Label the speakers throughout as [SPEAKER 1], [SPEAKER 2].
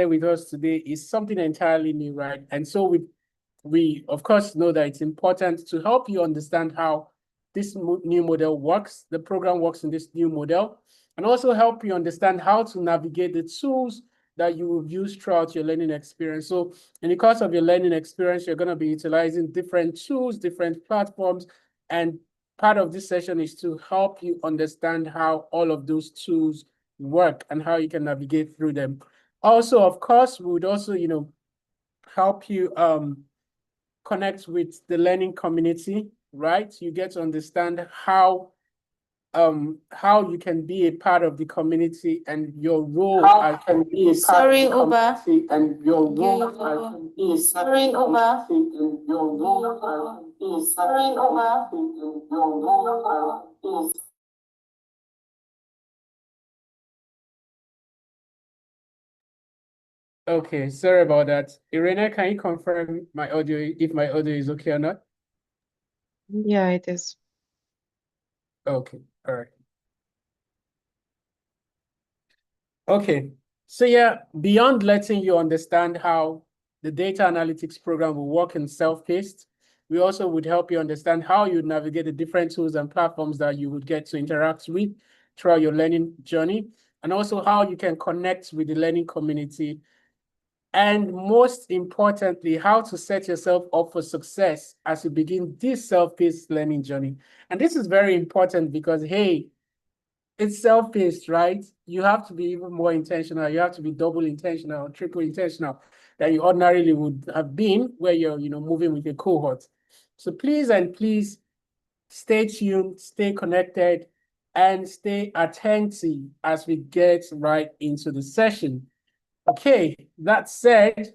[SPEAKER 1] with us today is something entirely new, right? And so we of course know that it's important to help you understand how this new model works, the program works in this new model, and also help you understand how to navigate the tools that you will use throughout your learning experience. So in the course of your learning experience, you're going to be utilizing different tools, different platforms, and part of this session is to help you understand how all of those tools work and how you can navigate through them. Also, of course, we would also, help you connect with the learning community, right? You get to understand how you can be a part of the community and your role as can be a part of the community and your role as sorry, Uber. And your role as sorry, Uber. And your role as Okay, sorry about that. Irene, can you confirm my audio, if my audio is okay or not?
[SPEAKER 2] Yeah, it is.
[SPEAKER 1] Okay, all right. Okay, so yeah, beyond letting you understand how the data analytics program will work in self-paced, we also would help you understand how you navigate the different tools and platforms that you would get to interact with throughout your learning journey, and also how you can connect with the learning community. And most importantly, how to set yourself up for success as you begin this self-paced learning journey. And this is very important because, hey, it's self-paced, right? You have to be even more intentional. You have to be double intentional, triple intentional than you ordinarily would have been where you're, moving with a cohort. So please and please stay tuned, stay connected, and stay attentive as we get right into the session. Okay, that said,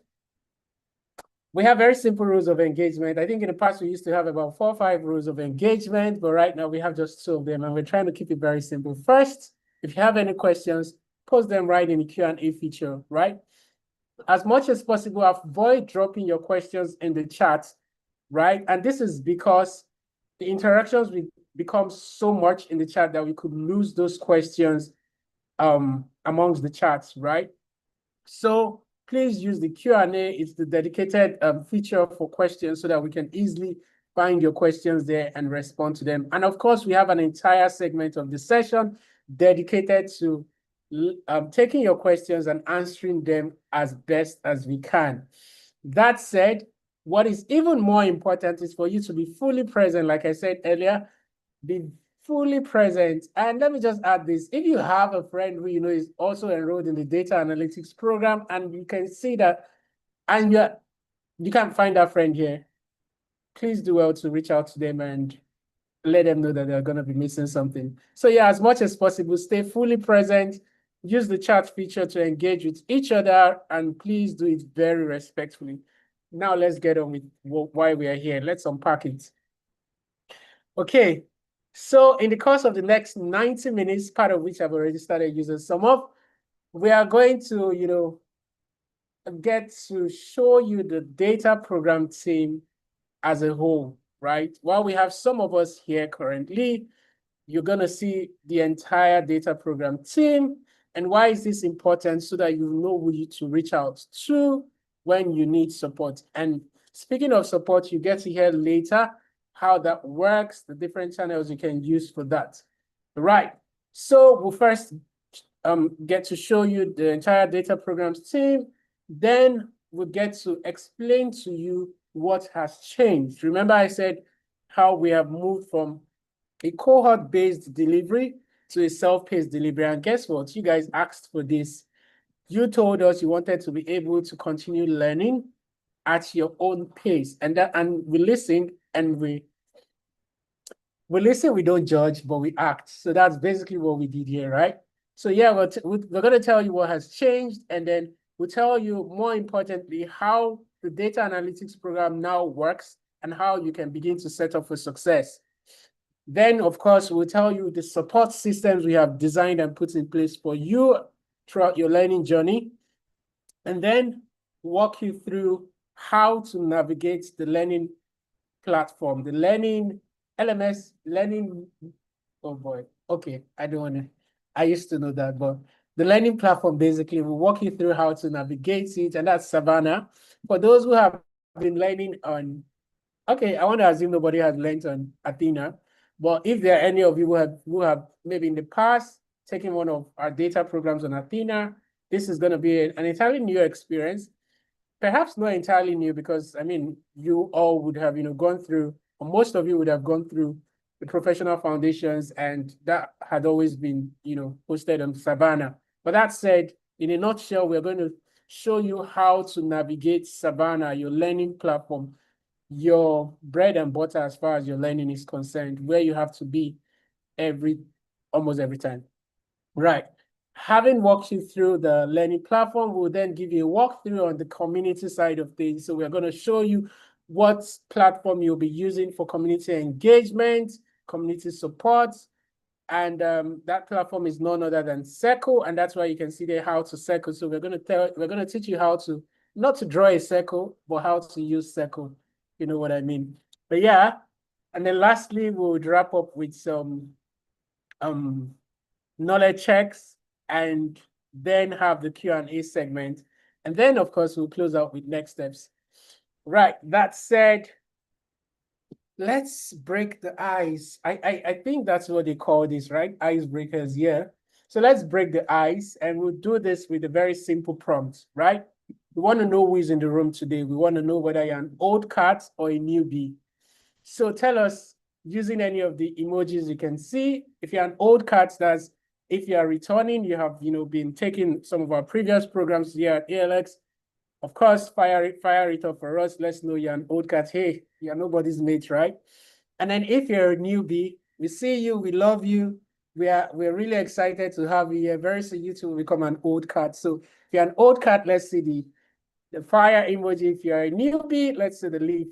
[SPEAKER 1] we have very simple rules of engagement. I think in the past we used to have about 4 or 5 rules of engagement, but right now we have just 2 of them, and we're trying to keep it very simple. First, if you have any questions, post them right in the Q&A feature, right? As much as possible, avoid dropping your questions in the chat, right? And this is because the interactions will become so much in the chat that we could lose those questions amongst the chats, right? So please use the Q&A. It's the dedicated feature for questions so that we can easily find your questions there and respond to them. And of course, we have an entire segment of the session dedicated to taking your questions and answering them as best as we can. That said, what is even more important is for you to be fully present. Like I said earlier, be fully present. And let me just add this. If you have a friend who is also enrolled in the data analytics program and you can see that, and you can't find that friend here, please do well to reach out to them and let them know that they're going to be missing something. So yeah, as much as possible, stay fully present. Use the chat feature to engage with each other, and please do it very respectfully. Now let's get on with why we are here. Let's unpack it. Okay, so in the course of the next 90 minutes, part of which I've already started using some of, we are going to, get to show you the data program team as a whole, right? While we have some of us here currently, you're going to see the entire data program team. And why is this important? So that you know who to reach out to when you need support. And speaking of support, you get to hear later how that works, the different channels you can use for that. Right. So we'll first get to show you the entire data programs team. Then we'll get to explain to you what has changed. Remember I said how we have moved from a cohort-based delivery to a self-paced delivery. And guess what? You guys asked for this. You told us you wanted to be able to continue learning at your own pace. And we listened, and we listen, we don't judge, but we act. So that's basically what we did here, right? So yeah, we're going to tell you what has changed, and then we'll tell you, more importantly, how the data analytics program now works and how you can begin to set up for success. Then, of course, we'll tell you the support systems we have designed and put in place for you throughout your learning journey, and then walk you through how to navigate the learning platform, the learning LMS learning. Oh boy. Okay, I don't want to. I used to know that, but the learning platform basically will walk you through how to navigate it, and that's Savanna. For those who have been learning on, okay, I want to assume nobody has learned on Athena, but if there are any of you who have maybe in the past taken one of our data programs on Athena, this is going to be an entirely new experience. Perhaps not entirely new because I mean you all would have gone through, or most of you would have gone through the professional foundations, and that had always been posted on Savanna. But that said, in a nutshell, we're going to show you how to navigate Savanna, your learning platform, your bread and butter as far as your learning is concerned, where you have to be almost every time. Right. Having walked you through the learning platform, we'll then give you a walkthrough on the community side of things. So we're going to show you what platform you'll be using for community engagement, community support, and that platform is none other than Circle, and that's why you can see there how to Circle. So we're going to teach you how to not to draw a circle, but how to use Circle. You know what I mean? But yeah, and then lastly, we'll wrap up with some knowledge checks, and then have the Q&A segment. And then, of course, we'll close out with next steps. Right, that said, let's break the ice. I think that's what they call this, right? Icebreakers, yeah. So let's break the ice, and we'll do this with a very simple prompt, right? We want to know who is in the room today. We want to know whether you're an old cat or a newbie. So tell us, using any of the emojis you can see, if you're an old cat, that's if you are returning, you have been taking some of our previous programs here at ALX. Of course, fire it up for us. Let's know you're an old cat. Hey, you're nobody's mate, right? And then if you're a newbie, we see you, we love you. We're really excited to have you here. Very soon you two will become an old cat. So if you're an old cat, let's see the fire emoji. If you're a newbie, let's see the leaf.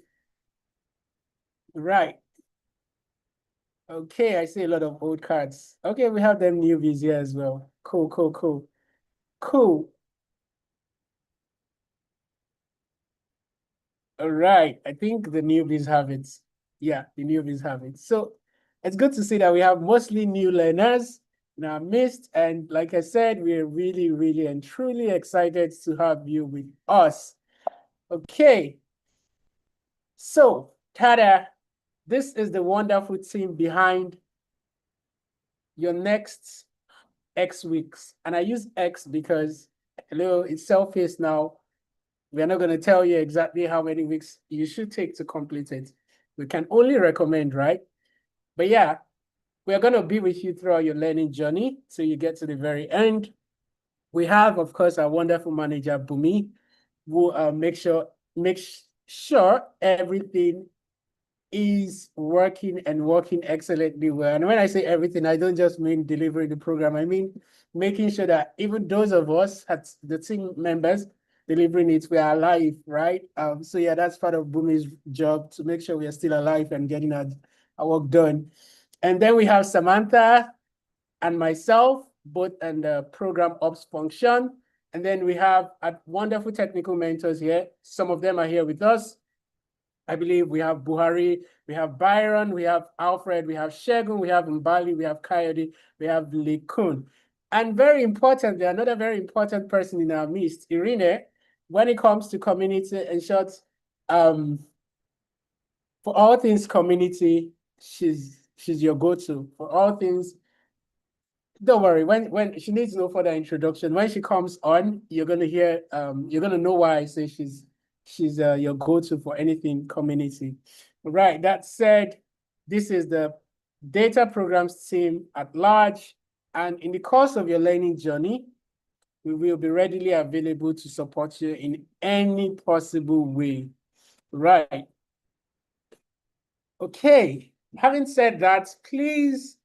[SPEAKER 1] Right. Okay, I see a lot of old cards. Okay, we have them newbies here as well. Cool, cool, cool. Cool. All right, I think the newbies have it. Yeah, the newbies have it. So it's good to see that we have mostly new learners in our midst. And like I said, we're really, really and truly excited to have you with us. Okay. So, tada, this is the wonderful team behind your next X weeks. And I use X because, hello, it's self-paced now. We're not going to tell you exactly how many weeks you should take to complete it. We can only recommend, right? But yeah, we're going to be with you throughout your learning journey so you get to the very end. We have, of course, our wonderful manager, Bumi, who makes sure everything is working and working excellently well. And when I say everything, I don't just mean delivering the program. I mean making sure that even those of us, the team members, delivering it, we are alive, right? So yeah, that's part of Bumi's job, to make sure we are still alive and getting our work done. And then we have Samantha and myself, both in the program ops function. And then we have wonderful technical mentors here. Some of them are here with us. I believe we have Buhari, we have Byron, we have Alfred, we have Shegun, we have Mbali, we have Coyote, we have Lekun. And very importantly, another very important person in our midst, Irene, when it comes to community, in short, for all things community, she's your go-to. For all things, don't worry, when she needs no further introduction, when she comes on, you're gonna hear, you're gonna know why I say she's your go-to for anything community. Right, that said, this is the data programs team at large, and in the course of your learning journey, we will be readily available to support you in any possible way. Right. Okay, having said that, please,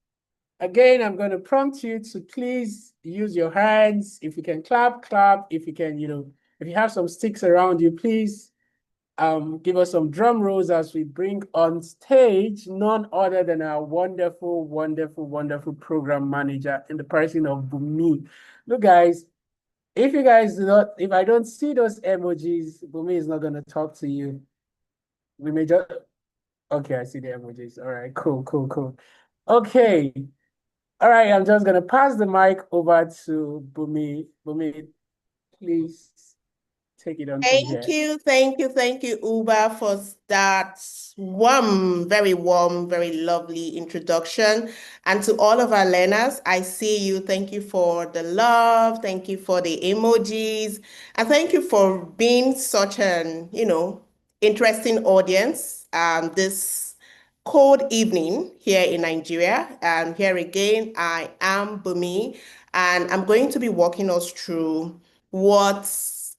[SPEAKER 1] again, I'm going to prompt you to please use your hands. If you can clap, clap. If you can, if you have some sticks around you, please give us some drum rolls as we bring on stage none other than our wonderful, wonderful, wonderful program manager in the person of Bumi. Look, guys, if I don't see those emojis, Bumi is not going to talk to you. We may just, okay, I see the emojis. All right, cool, cool, cool. Okay. All right, I'm just going to pass the mic over to Bumi. Bumi, please take it on from here.
[SPEAKER 3] Thank you, Uba, for that warm, very lovely introduction. And to all of our learners, I see you. Thank you for the love. Thank you for the emojis. And thank you for being such an, interesting audience this cold evening here in Nigeria. And here again, I am Bumi, and I'm going to be walking us through what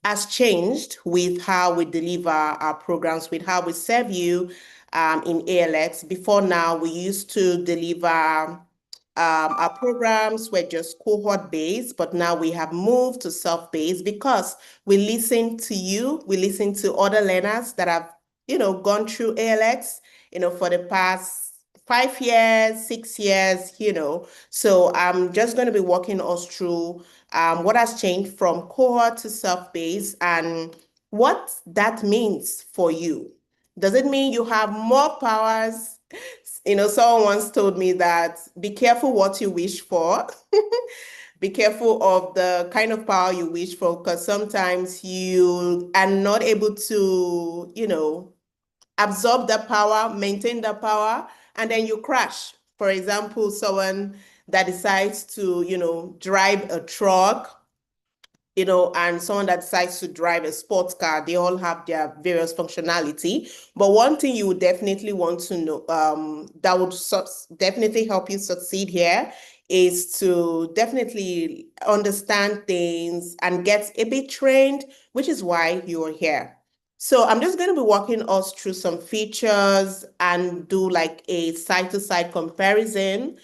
[SPEAKER 3] has changed with how we deliver our programs, with how we serve you in ALX. Before now, we used to deliver our programs were just cohort-based, but now we have moved to self-based because we listen to you, we listen to other learners that have, gone through ALX, for the past 5 years, 6 years, So I'm just going to be walking us through what has changed from cohort to self-based and what that means for you. Does it mean you have more powers? Someone once told me that be careful what you wish for. Be careful of the kind of power you wish for, because sometimes you are not able to, absorb the power, maintain the power, and then you crash. For example, someone that decides to, drive a truck, and someone that decides to drive a sports car, they all have their various functionality. But one thing you would definitely want to know, that would definitely help you succeed here, is to definitely understand things and get a bit trained, which is why you're here. So I'm just going to be walking us through some features and do like a side-to-side comparison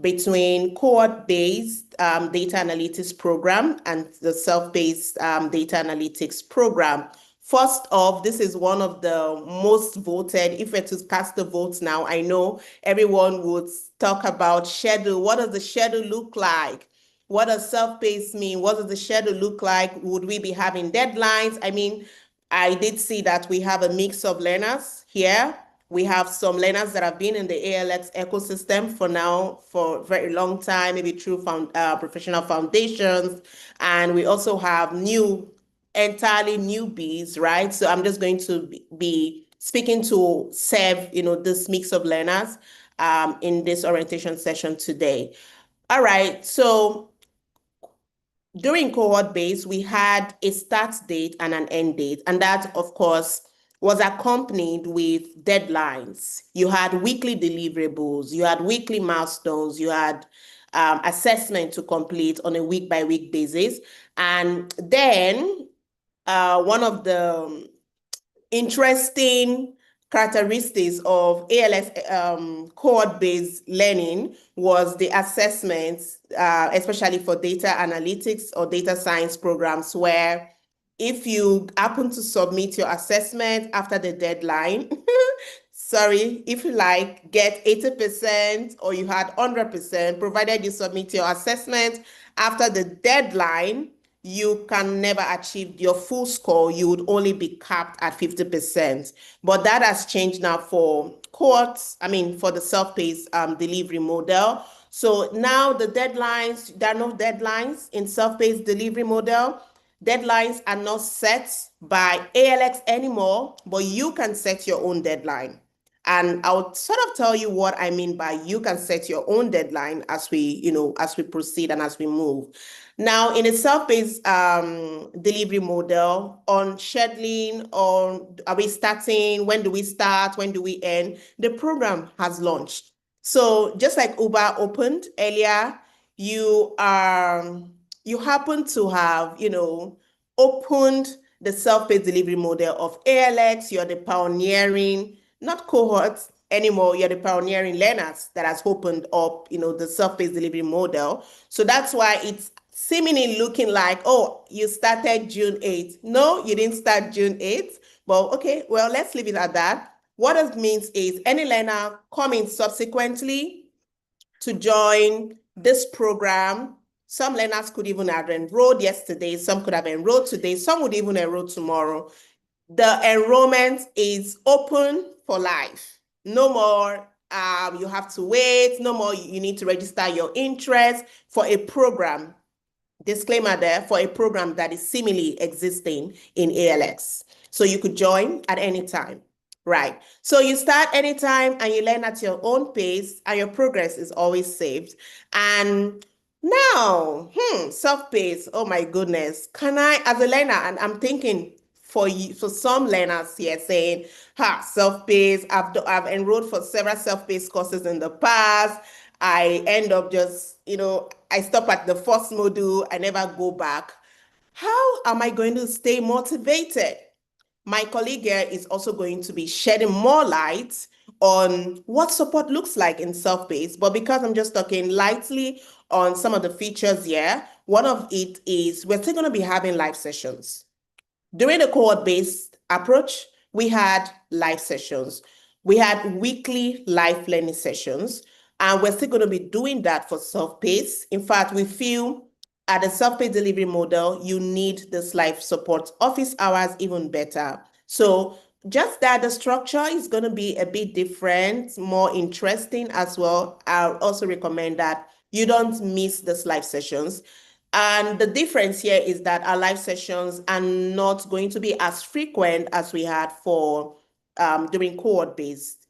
[SPEAKER 3] between cohort-based data analytics program and the self-based data analytics program. First off, this is one of the most voted. If we're to cast the votes now, I know everyone would talk about schedule. What does the schedule look like? What does self-paced mean? What does the schedule look like? Would we be having deadlines? I mean, I did see that we have a mix of learners here. We have some learners that have been in the ALX ecosystem for a very long time, maybe through professional foundations. And we also have entirely newbies, right? So I'm just going to be speaking to serve, this mix of learners in this orientation session today. All right, so during cohort base, we had a start date and an end date, and that, of course, was accompanied with deadlines. You had weekly deliverables, you had weekly milestones, you had assessment to complete on a week-by-week basis. And then one of the interesting characteristics of ALS cohort-based learning was the assessments, especially for data analytics or data science programs, where if you happen to submit your assessment after the deadline, sorry, if you get 80% or you had 100%, provided you submit your assessment after the deadline, you can never achieve your full score. You would only be capped at 50%. But that has changed now for cohorts, for the self-paced delivery model. So now there are no deadlines in self-paced delivery model. Deadlines are not set by ALX anymore, but you can set your own deadline. And I'll sort of tell you what I mean by you can set your own deadline as we proceed and as we move. Now, in a self-paced delivery model, on scheduling, are we starting? When do we start? When do we end? The program has launched. So just like Uber opened earlier, you happen to have, opened the self-paced delivery model of ALX. You're the pioneering, not cohorts anymore. You're the pioneering learners that has opened up, the self-paced delivery model. So that's why it's seemingly looking like, oh, you started June 8th. No, you didn't start June 8th. Well, okay, well, let's leave it at that. What it means is any learner coming subsequently to join this program, some learners could even have enrolled yesterday, some could have enrolled today, some would even enroll tomorrow. The enrollment is open for life. No more You have to wait. No more, you need to register your interest for a program. Disclaimer there, for a program that is similarly existing in ALX. So you could join at any time, right? So you start anytime and you learn at your own pace and your progress is always saved. And now, self-paced, oh my goodness. Can I, as a learner, and I'm thinking for you, for some learners here saying, self-paced, I've enrolled for several self-paced courses in the past. I end up just, I stop at the first module, I never go back. How am I going to stay motivated? My colleague here is also going to be shedding more light on what support looks like in self-paced. But because I'm just talking lightly on some of the features here, one of it is we're still going to be having live sessions. During the cohort-based approach, we had live sessions. We had weekly live learning sessions, and we're still going to be doing that for self-paced. In fact, we feel at the self-paced delivery model, you need this live support office hours even better. So just that the structure is going to be a bit different, more interesting as well. I'll also recommend that you don't miss these live sessions. And the difference here is that our live sessions are not going to be as frequent as we had for during cohort-based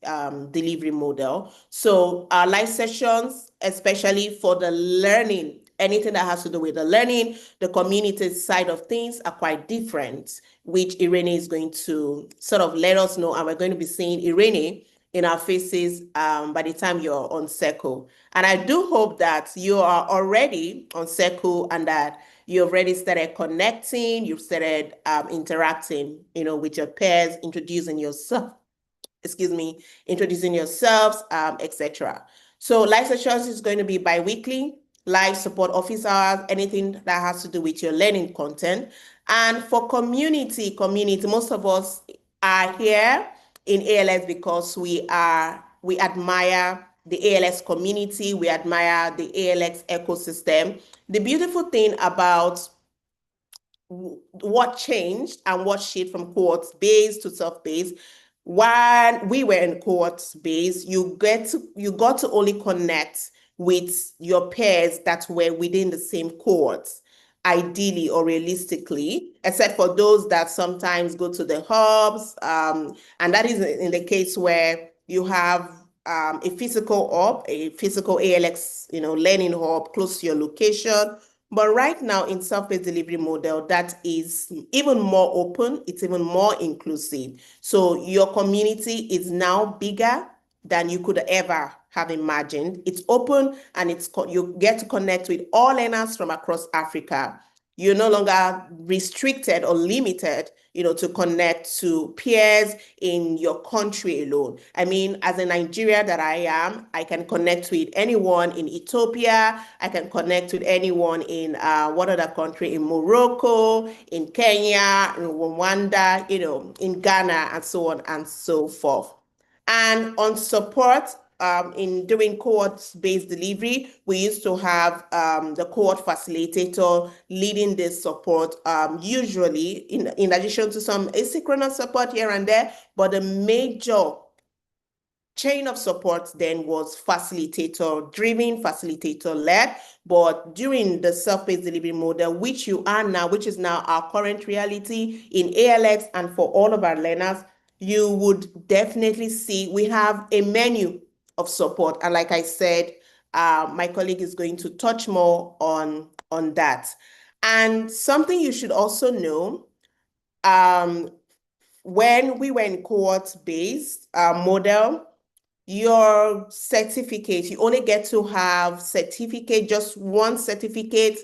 [SPEAKER 3] delivery model. So our live sessions, especially for the learning, anything that has to do with the learning, the community side of things are quite different, which Irene is going to sort of let us know. And we're going to be seeing Irene in our faces by the time you're on Circle. And I do hope that you are already on Circle and that you've already started connecting, you've started interacting, with your peers, introducing yourselves, etc. So live sessions is going to be bi-weekly, live support office hours, anything that has to do with your learning content. And for community, most of us are here in ALS because we admire the ALS community, we admire the ALX ecosystem. The beautiful thing about what changed and what shifted from cohort-based to self-paced, when we were in cohort-based, you got to only connect with your peers that were within the same cohorts, ideally or realistically, except for those that sometimes go to the hubs. And that is in the case where you have a physical hub, a physical ALX, learning hub close to your location. But right now in self-paced delivery model, that is even more open, it's even more inclusive. So your community is now bigger than you could ever have imagined. It's open and you get to connect with all learners from across Africa. You're no longer restricted or limited, to connect to peers in your country alone. I mean, as a Nigeria that I am, I can connect with anyone in Ethiopia. I can connect with anyone in what other country? In Morocco, in Kenya, in Rwanda, in Ghana, and so on and so forth. And on support, in doing cohort-based delivery, we used to have the cohort facilitator leading this support, usually in addition to some asynchronous support here and there, but the major chain of support then was facilitator-driven, facilitator-led. But during the self-paced delivery model, which is now our current reality in ALX and for all of our learners, you would definitely see we have a menu of support. And like I said, my colleague is going to touch more on that. And something you should also know, when we were in cohort-based model, your certificate, you only get to have just one certificate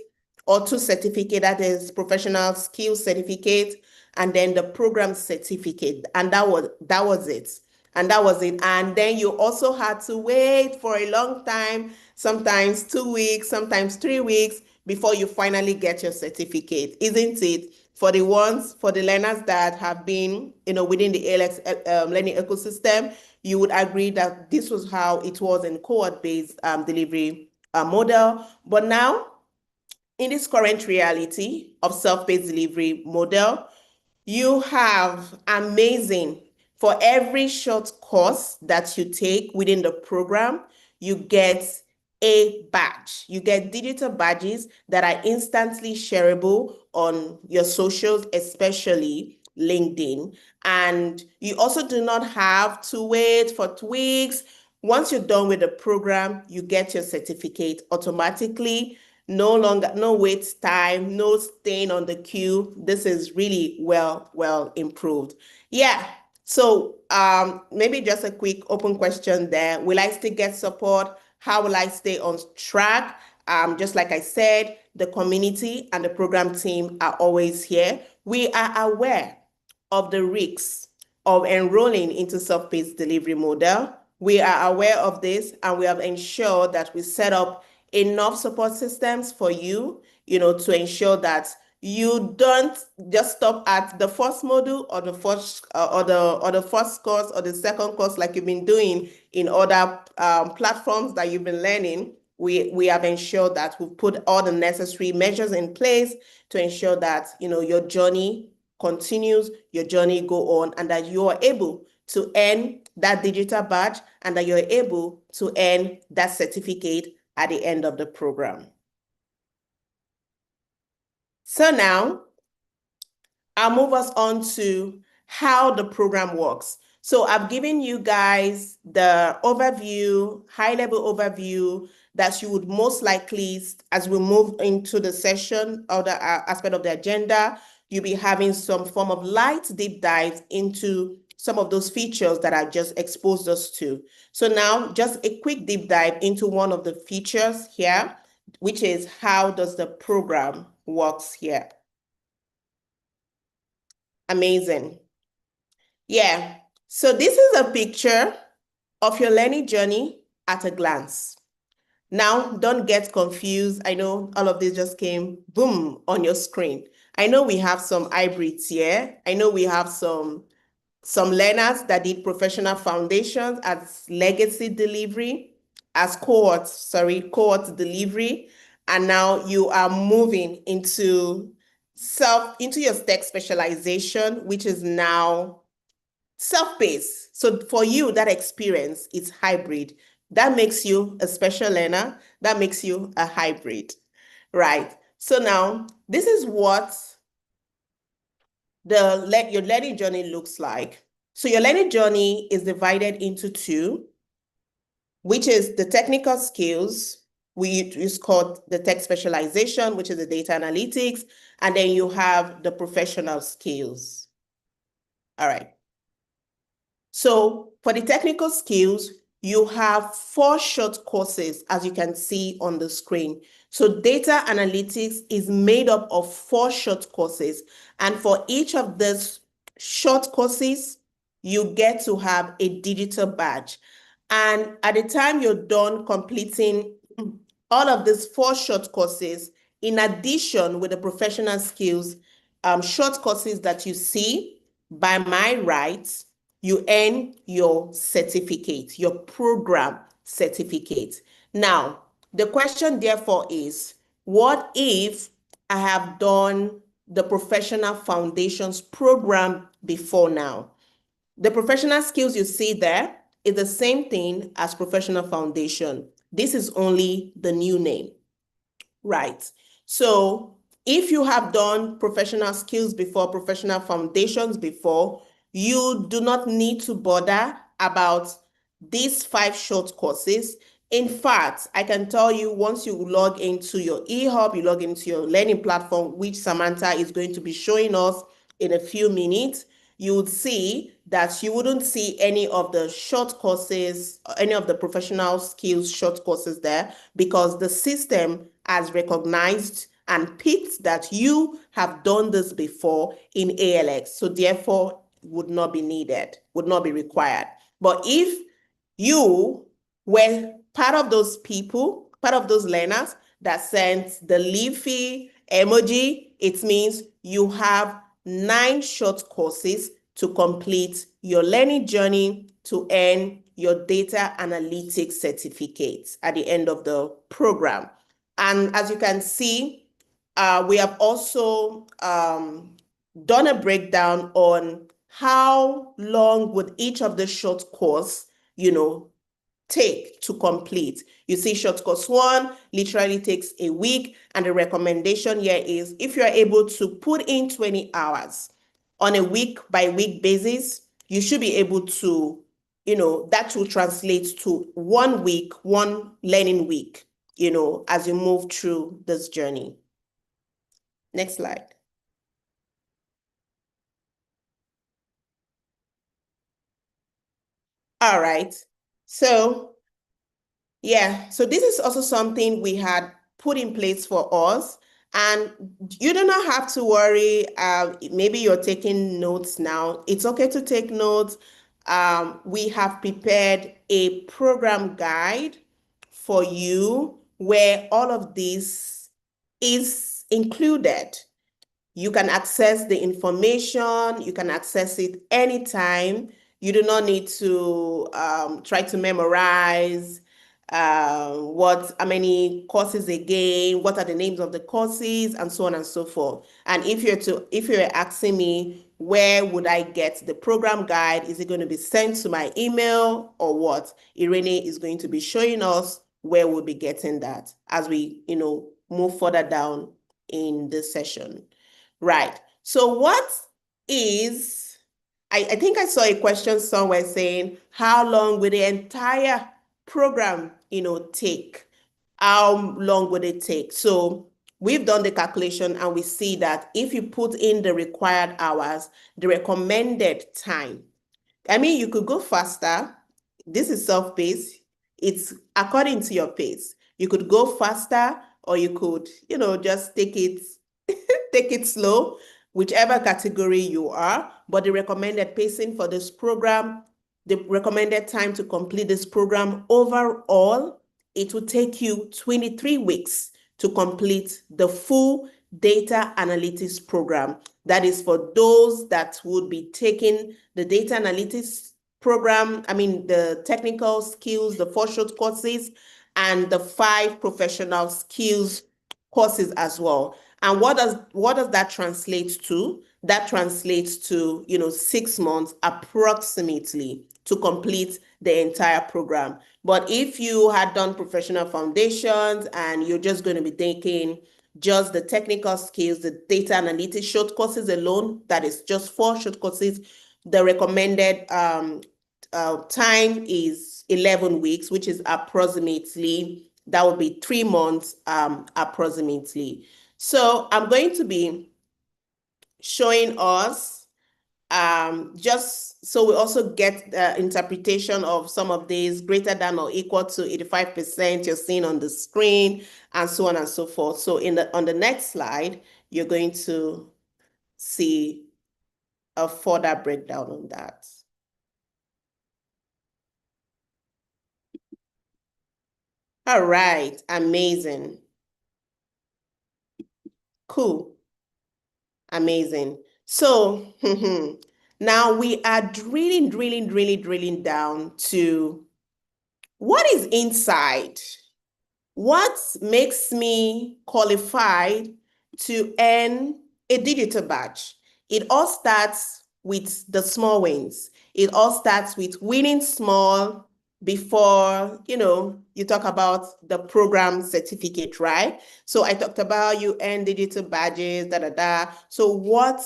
[SPEAKER 3] or two certificates, that is professional skills certificate, and then the program certificate. And that was it. And that was it. And then you also had to wait for a long time, sometimes 2 weeks, sometimes 3 weeks, before you finally get your certificate, isn't it? For the learners that have been, within the ALX learning ecosystem, you would agree that this was how it was in cohort-based delivery model. But now, in this current reality of self-paced delivery model, you have amazing For every short course that you take within the program, you get a badge. You get digital badges that are instantly shareable on your socials, especially LinkedIn. And you also do not have to wait for 2 weeks. Once you're done with the program, you get your certificate automatically. No wait time, no staying on the queue. This is really well improved. Yeah. So maybe just a quick open question there. Will I still get support? How will I stay on track? Just like I said, the community and the program team are always here. We are aware of the risks of enrolling into self-paced delivery model. We are aware of this, and we have ensured that we set up enough support systems for you, to ensure that you don't just stop at the first module or the first or the first course or the second course like you've been doing in other platforms that you've been learning. We have ensured that we've put all the necessary measures in place to ensure that your journey continues, your journey go on, and that you are able to earn that digital badge and that you're able to earn that certificate at the end of the program. So now I'll move us on to how the program works. So I've given you guys the overview, high-level overview that you would most likely, as we move into the session or the aspect of the agenda, you'll be having some form of light deep dives into some of those features that I just exposed us to. So now just a quick deep dive into one of the features here, which is how does the program works here. Amazing. Yeah. So this is a picture of your learning journey at a glance. Now, don't get confused. I know all of this just came boom on your screen. I know we have some hybrids here. I know we have some learners that did professional foundations as legacy delivery, as cohort delivery. And now you are moving into your tech specialization, which is now self-paced. So for you, that experience is hybrid. That makes you a special learner. That makes you a hybrid, right? So now this is what your learning journey looks like. So your learning journey is divided into two, which is the technical skills. It's called the tech specialization, which is the data analytics, and then you have the professional skills. All right. So for the technical skills, you have 4 short courses, as you can see on the screen. So data analytics is made up of 4 short courses. And for each of these short courses, you get to have a digital badge. And at the time you're done completing all of these 4 short courses, in addition with the professional skills, short courses that you see by my right, you earn your certificate, your program certificate. Now, the question therefore is, what if I have done the professional foundations program before now? The professional skills you see there is the same thing as professional foundation. This is only the new name, right? So if you have done professional skills before, professional foundations before, you do not need to bother about these 5 short courses. In fact, I can tell you once you log into your eHub, you log into your learning platform, which Samantha is going to be showing us in a few minutes, you would see that you wouldn't see any of the short courses, any of the professional skills short courses there, because the system has recognized and picked that you have done this before in ALX. So therefore, would not be needed, would not be required. But if you were part of those people, part of those learners that sent the leafy emoji, it means you have 9 short courses to complete your learning journey to earn your data analytics certificate at the end of the program. And as you can see, we have also done a breakdown on how long would each of the short course, take to complete. You see, short course 1 literally takes a week, and the recommendation here is if you are able to put in 20 hours on a week-by-week basis, you should be able to, that will translate to 1 week, 1 learning week, as you move through this journey. Next slide. All right. So yeah, so this is also something we had put in place for us, and you do not have to worry. Maybe you're taking notes now. It's okay to take notes. We have prepared a program guide for you where all of this is included. You can access the information, you can access it anytime. You do not need to try to memorize how many courses again, what are the names of the courses, and so on and so forth. And if you're asking me, where would I get the program guide? Is it going to be sent to my email or what? Irene is going to be showing us where we'll be getting that as we, move further down in this session. Right. So what is, I think I saw a question somewhere saying, how long will the entire program, take? How long would it take? So we've done the calculation and we see that if you put in the required hours, the recommended time, you could go faster. This is self-paced. It's according to your pace. You could go faster, or you could, just take it slow, whichever category you are. But the recommended pacing for this program, the recommended time to complete this program overall, it will take you 23 weeks to complete the full data analytics program. That is for those that would be taking the data analytics program, the technical skills, the 4 short courses, and the 5 professional skills courses as well. And what does that translate to? That translates to, 6 months approximately to complete the entire program. But if you had done professional foundations and you're just going to be taking just the technical skills, the data analytics short courses alone, that is just 4 short courses, the recommended time is 11 weeks, which is approximately, that would be 3 months approximately. So I'm going to be showing us just so we also get the interpretation of some of these greater than or equal to 85% you're seeing on the screen, and so on and so forth. So on the next slide, you're going to see a further breakdown on that. All right, amazing. Cool. Amazing. So now we are drilling down to what is inside. What makes me qualified to earn a digital badge? It all starts with the small wins. It all starts with winning small before, you talk about the program certificate, right? So I talked about you earn digital badges, So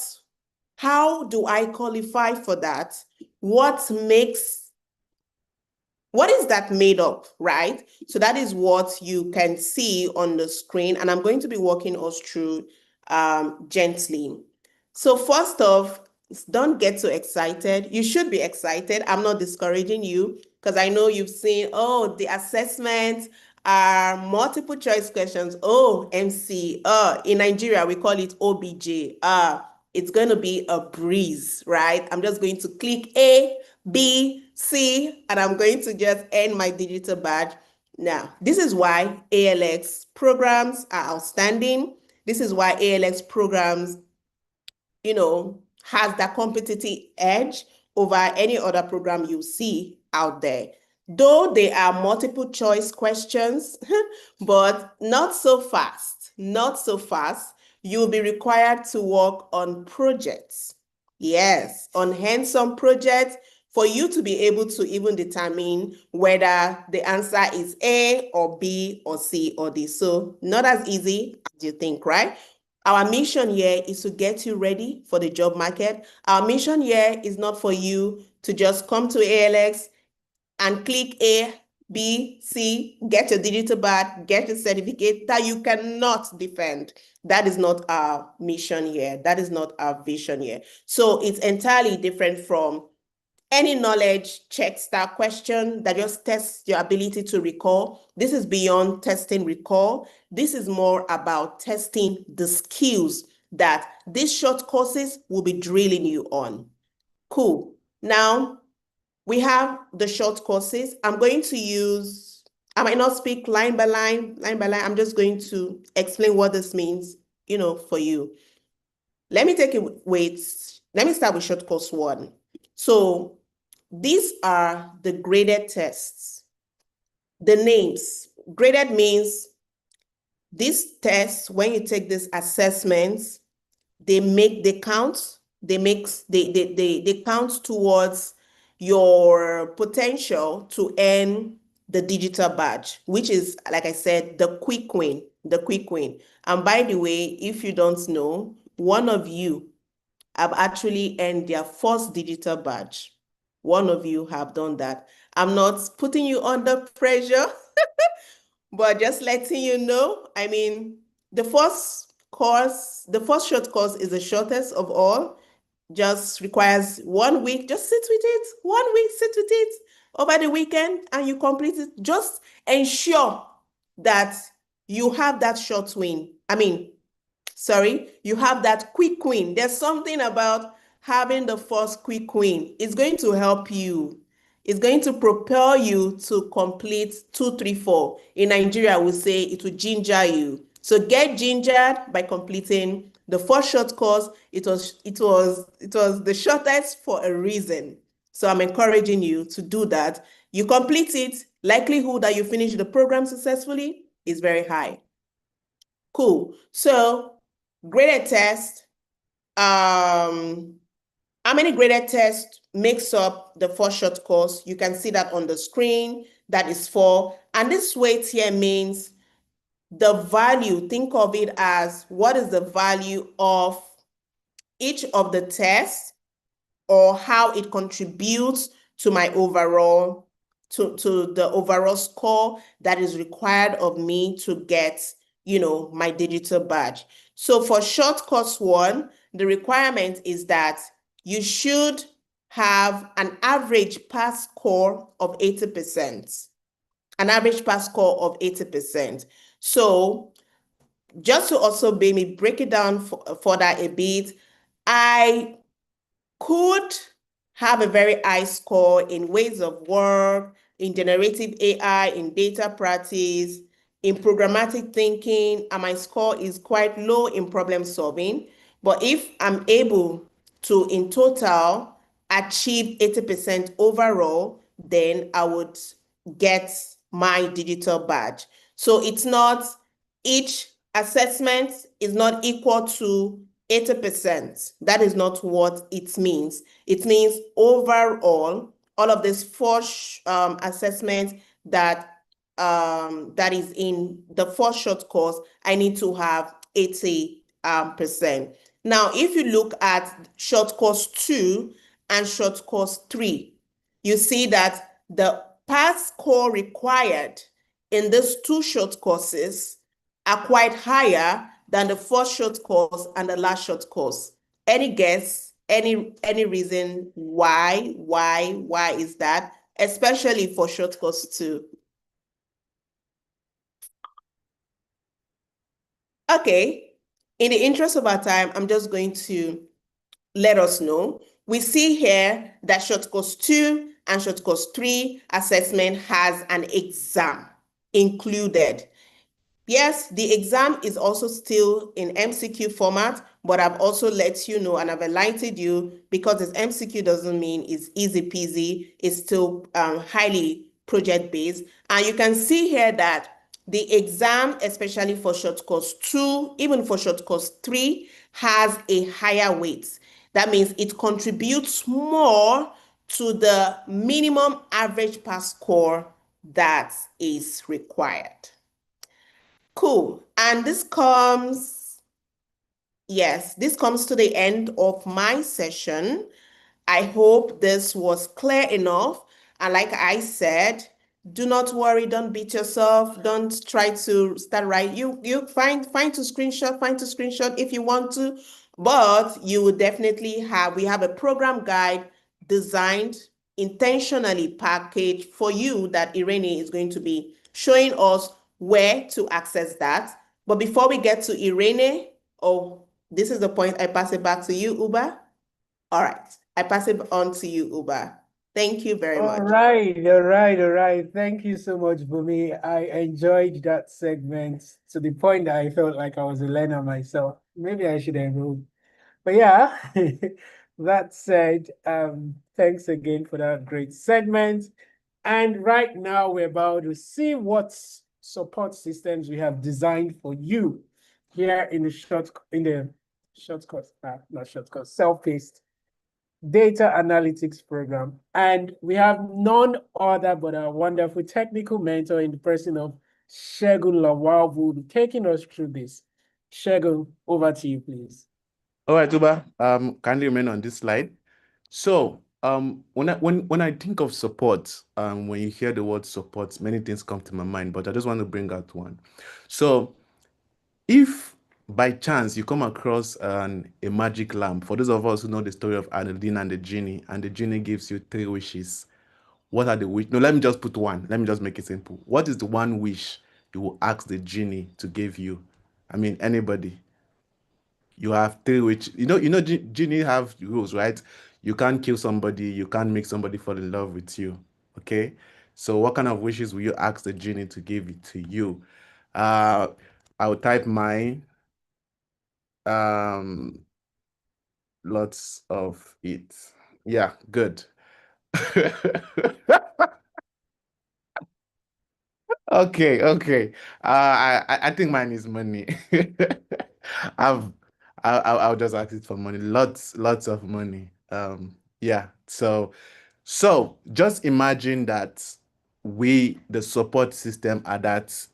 [SPEAKER 3] how do I qualify for that? What is that made of, right? So that is what you can see on the screen, and I'm going to be walking us through gently. So first off, don't get so excited. You should be excited. I'm not discouraging you because I know you've seen, the assessments are multiple choice questions. Oh, MC. In Nigeria, we call it OBJ. It's going to be a breeze, right? I'm just going to click A, B, C, and I'm going to just earn my digital badge. Now, this is why ALX programs are outstanding. This is why ALX programs, has that competitive edge over any other program you see out there. Though they are multiple choice questions, but not so fast, not so fast. You'll be required to work on projects. Yes, on hands-on projects for you to be able to even determine whether the answer is A or B or C or D. So not as easy as you think, right? Our mission here is to get you ready for the job market. Our mission here is not for you to just come to ALX and click A, B, C, get your digital badge, get your certificate that you cannot defend. That is not our mission here. That is not our vision here. So it's entirely different from any knowledge check star question that just tests your ability to recall. This is beyond testing recall. This is more about testing the skills that these short courses will be drilling you on. Cool. Now, we have the short courses. I'm going to use, I might not speak line by line. I'm just going to explain what this means, for you. Let me start with short course 1. So these are the graded tests. The names, graded means these tests, when you take these assessments, they count towards your potential to earn the digital badge, which is, like I said, the quick win. And by the way, if you don't know, one of you have actually earned their first digital badge. One of you have done that. I'm not putting you under pressure, but just letting you know. I mean, the first short course is the shortest of all. Just requires 1 week. Just sit with it. 1 week, sit with it over the weekend, and you complete it. Just ensure that you have that short win. You have that quick win. There's something about having the first quick win. It's going to help you. It's going to propel you to complete 2, 3, 4. In Nigeria, we say it will ginger you. So get gingered by completing the first short course. It was the shortest for a reason. So I'm encouraging you to do that. You complete it, likelihood that you finish the program successfully is very high. Cool. So graded test. How many graded tests makes up the first short course? You can see that on the screen. That is 4. And this weight here means the value. Think of it as what is the value of each of the tests, or how it contributes to my overall, to the overall score that is required of me to get, my digital badge. So for short course 1, the requirement is that you should have an average pass score of 80%. An average pass score of 80%. So just to also maybe break it down further a bit, I could have a very high score in ways of work, in generative AI, in data practice, in programmatic thinking, and my score is quite low in problem solving. But if I'm able to, in total, achieve 80% overall, then I would get my digital badge. So it's not, each assessment is not equal to 80%. That is not what it means. It means overall, all of these 4 assessments that is in the first short course, I need to have 80%. Now, if you look at short course 2 and short course 3, you see that the pass score required in these 2 short courses are quite higher than the first short course and the last short course. Any guess? Any reason why? Why is that? Especially for short course 2. Okay, in the interest of our time, I'm just going to let us know. We see here that short course 2 and short course 3 assessment has an exam included. Yes, the exam is also still in MCQ format, but I've also let you know and I've enlightened you, because this MCQ doesn't mean it's easy peasy. It's still highly project-based. And you can see here that the exam, especially for short course 2, even for short course 3, has a higher weight. That means it contributes more to the minimum average pass score that is required. Cool. And this comes to the end of my session. I hope this was clear enough. And like I said, do not worry, don't beat yourself, don't try to start right. You find to screenshot if you want to, but you will definitely we have a program guide designed intentionally packaged for you that Irene is going to be showing us where to access that. But before we get to Irene, this is the point I pass it back to you, Uba. All right. I pass it on to you, Uba. Thank you very much.
[SPEAKER 1] All right. Thank you so much, Bumi. I enjoyed that segment to the point that I felt like I was a learner myself. Maybe I should enroll. But yeah, that said, thanks again for that great segment. And right now we're about to see what support systems we have designed for you here in the self-paced data analytics program. And we have none other but our wonderful technical mentor in the person of Segun Lawal, who will be taking us through this. Segun, over to you, please.
[SPEAKER 4] All right, Uba, kindly remain on this slide. So, when I think of support, when you hear the word support, many things come to my mind, but I just want to bring out one. So, if by chance you come across a magic lamp, for those of us who know the story of Aladdin and the genie gives you 3 wishes, what are the wishes? No, let me just put one. Let me just make it simple. What is the one wish you will ask the genie to give you? I mean, anybody. You have 3 wishes. Genie have rules, right? You can't kill somebody. You can't make somebody fall in love with you. Okay. So what kind of wishes will you ask the genie to give it to you? I'll type mine. Lots of it. Yeah, good. Okay. I think mine is money. I've I'll just ask it for money. Lots of money. Yeah. So just imagine that the support system, are that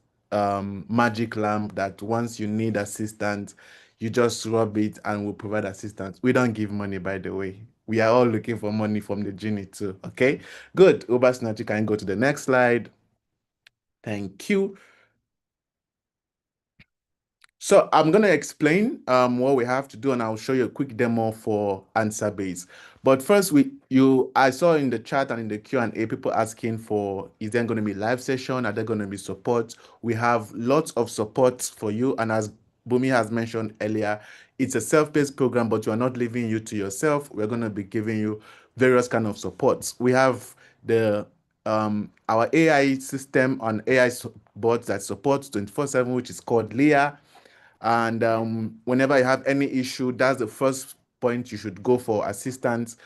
[SPEAKER 4] magic lamp that once you need assistance, you just rub it and we'll provide assistance. We don't give money, by the way. We are all looking for money from the genie too. Okay, good. Uber Snatch, you can go to the next slide. Thank you. So I'm going to explain what we have to do, and I'll show you a quick demo for answer base. But first, I saw in the chat and in the Q&A people asking for, is there going to be live session? Are there going to be support? We have lots of support for you. And as Bumi has mentioned earlier, it's a self-paced program, but we are not leaving you to yourself. We're going to be giving you various kind of supports. We have our AI system on AI bots that supports 24/7, which is called Leah. And whenever you have any issue, that's the first point you should go for assistance.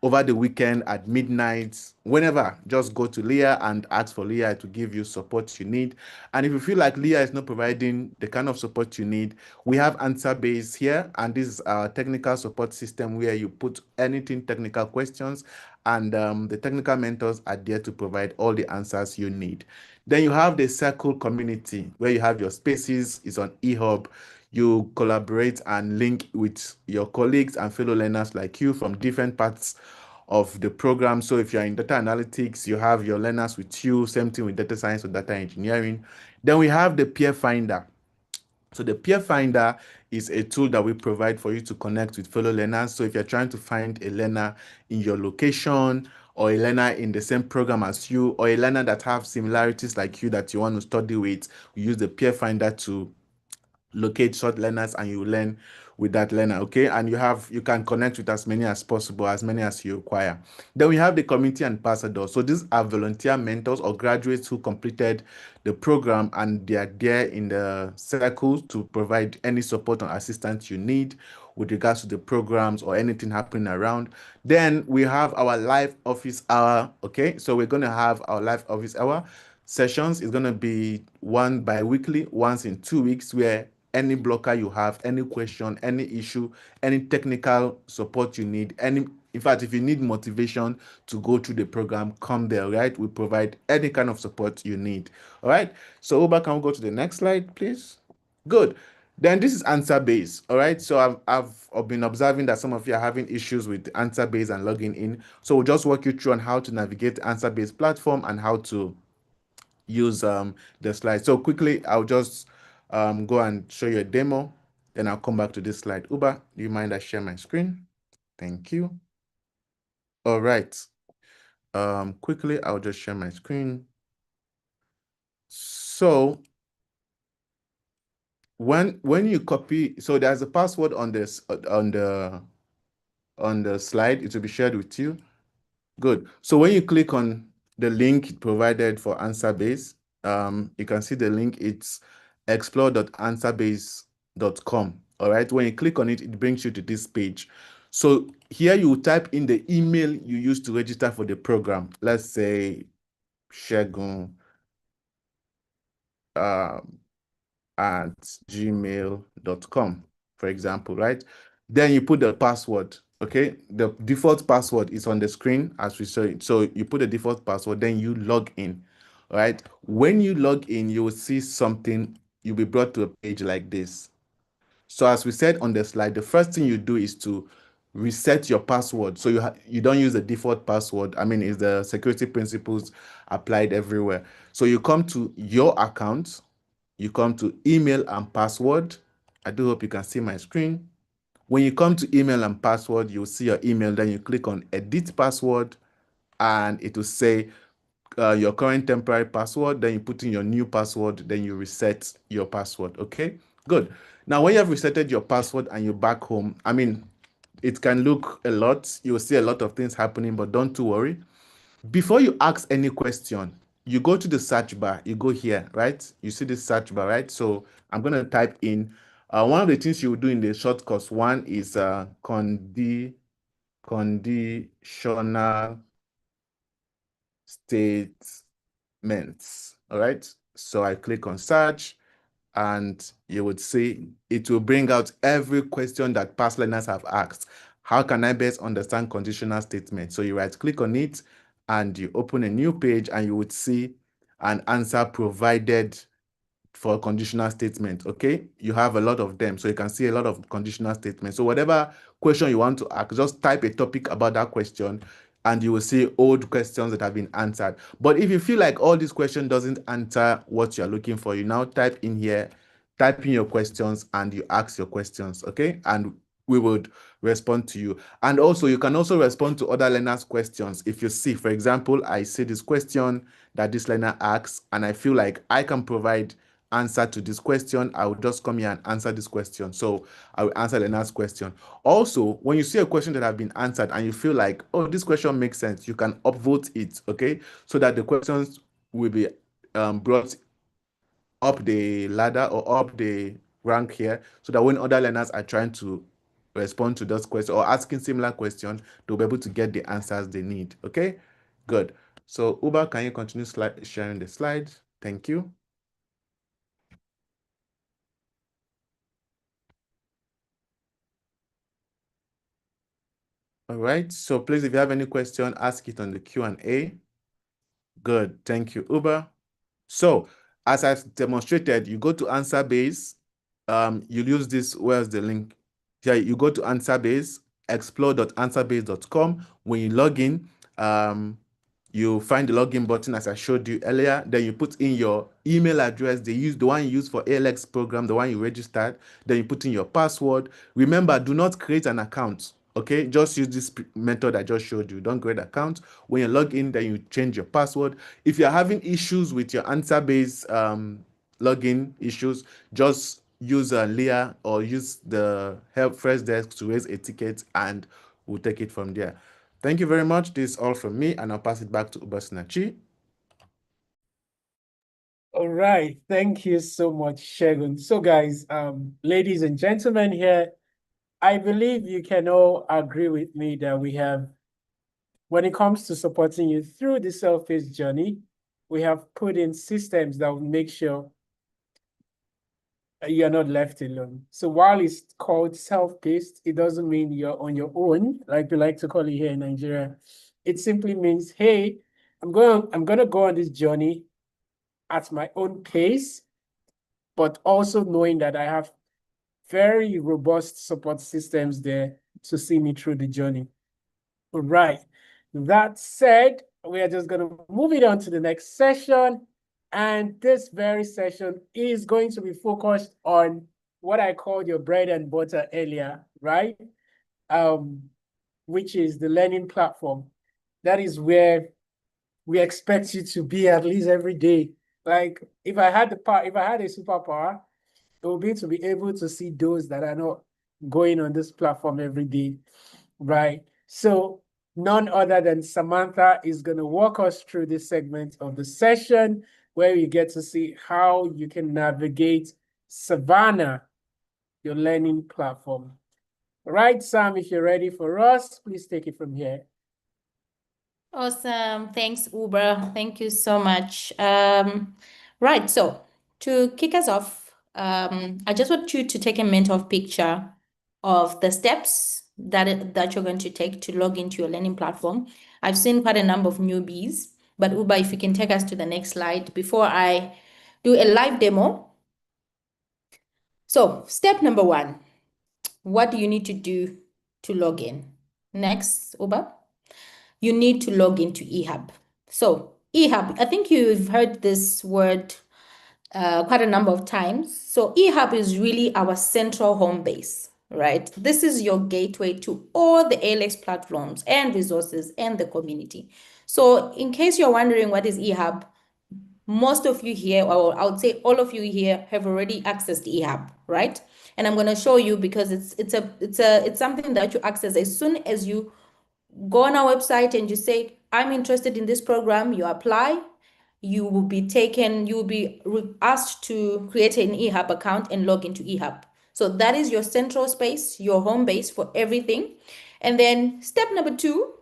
[SPEAKER 4] Over the weekend at midnight, whenever, just go to Leah and ask for Leah to give you support you need. And if you feel like Leah is not providing the kind of support you need, we have answer base here, and this is our technical support system where you put anything technical questions, and the technical mentors are there to provide all the answers you need. Then you have the circle community where you have your spaces. It's on eHub. You collaborate and link with your colleagues and fellow learners like you from different parts of the program. So if you're in data analytics, you have your learners with you, same thing with data science or data engineering. Then we have the peer finder. So the peer finder is a tool that we provide for you to connect with fellow learners. So if you're trying to find a learner in your location, or a learner in the same program as you, or a learner that have similarities like you that you want to study with, we use the peer finder to locate short learners, and you learn with that learner. Okay, and you can connect with as many as possible, as many as you require. Then we have the community ambassadors. So these are volunteer mentors or graduates who completed the program, and they are there in the circle to provide any support or assistance you need with regards to the programs or anything happening around. Then we have our live office hour. Okay, so we're going to have our live office hour sessions. Is going to be one bi-weekly, once in 2 weeks, where any blocker you have, any question, any issue, any technical support you need, in fact, if you need motivation to go through the program, come there, right? We provide any kind of support you need. All right. So Uba, can we go to the next slide, please? Good. Then this is answer base. All right. So I've been observing that some of you are having issues with answer base and logging in. So we'll just walk you through on how to navigate answer base platform and how to use the slide. So quickly, I'll just go and show you a demo. Then I'll come back to this slide. Uba, do you mind I share my screen? Thank you. All right. Quickly, I'll just share my screen. So when you copy, so there's a password on this on the slide. It will be shared with you. Good. So when you click on the link provided for AnswerBase, you can see the link. It's explore.answerbase.com. All right. When you click on it, it brings you to this page. So here you type in the email you used to register for the program. Let's say Shegun at gmail.com, for example, right? Then you put the password, okay? The default password is on the screen as we saw it. So you put the default password, then you log in, right? When you log in, you will see something, you'll be brought to a page like this. So as we said on the slide, the first thing you do is to reset your password. So you don't use the default password. I mean, it's the security principles applied everywhere. So you come to your account, you come to email and password. I do hope you can see my screen. When you come to email and password, you'll see your email. Then you click on edit password and it will say your current temporary password. Then you put in your new password. Then you reset your password. Okay, good. Now, when you have resetted your password and you're back home, I mean, it can look a lot. You'll see a lot of things happening, but don't too worry. Before you ask any question, you go to the search bar, you go here, right? You see the search bar, right? So I'm going to type in, one of the things you will do in the shortcuts, one is conditional statements, all right? So I click on search and you would see it will bring out every question that past learners have asked. How can I best understand conditional statements? So you right click on it and you open a new page and you would see an answer provided for a conditional statement. Okay, you have a lot of them, so you can see a lot of conditional statements. So whatever question you want to ask, just type a topic about that question and you will see old questions that have been answered. But if you feel like all these questions doesn't answer what you're looking for, you now type in here, type in your questions and you ask your questions, okay? And we would respond to you. And also, you can also respond to other learners' questions. If you see, for example, I see this question that this learner asks, and I feel like I can provide answer to this question, I will just come here and answer this question. So I will answer the next question. Also, when you see a question that have been answered and you feel like, oh, this question makes sense, you can upvote it, okay? So that the questions will be brought up the ladder or up the rank here, so that when other learners are trying to respond to those questions or asking similar questions, they'll be able to get the answers they need, okay? Good. So Uba, can you continue sharing the slides? Thank you. All right, so please, if you have any question, ask it on the Q&A. Good, thank you, Uber. So, as I've demonstrated, you go to AnswerBase, you use this, where's the link? Here, you go to AnswerBase, explore.answerbase.com. When you log in, you find the login button as I showed you earlier. Then you put in your email address, the one you use for ALX program, the one you registered. Then you put in your password. Remember, do not create an account. Okay, just use this method I just showed you. Don't create an account. When you log in, then you change your password. If you're having issues with your AnswerBase login issues, just use Leah or use the help first desk to raise a ticket and we'll take it from there. Thank you very much. This is all from me, and I'll pass it back to Ubasinachi.
[SPEAKER 1] All right, thank you so much, Shegun. So guys, ladies and gentlemen here, I believe you can all agree with me that we have, when it comes to supporting you through the self-paced journey, we have put in systems that will make sure you're not left alone. So while it's called self-paced, it doesn't mean you're on your own, like we like to call it here in Nigeria. It simply means, hey, I'm gonna go on this journey at my own pace, but also knowing that I have very robust support systems there to see me through the journey. All right. That said, we are just going to move it on to the next session. And this very session is going to be focused on what I called your bread and butter earlier, right? Which is the learning platform. That is where we expect you to be at least every day. Like if I had a superpower, it would be to be able to see those that are not going on this platform every day, right? So none other than Samantha is going to walk us through this segment of the session where you get to see how you can navigate Savanna, your learning platform. All right, Sam, if you're ready for us, please take it from here.
[SPEAKER 5] Awesome. Thanks, Uber. Thank you so much. Right, so to kick us off, I just want you to take a mental picture of the steps that you're going to take to log into your learning platform. I've seen quite a number of newbies, but Uber, if you can take us to the next slide before I do a live demo. So step number 1, what do you need to do to log in? Next, Uber. You need to log into eHub. So eHub, I think you've heard this word quite a number of times. So eHub is really our central home base, right? This is your gateway to all the ALX platforms and resources and the community. So in case you're wondering what is eHub, most of you here, or I would say all of you here, have already accessed eHub, right? And I'm going to show you because it's something that you access as soon as you go on our website and you say, I'm interested in this program, you apply, you will be asked to create an eHub account and log into eHub. So that is your central space, your home base for everything. And then step number 2,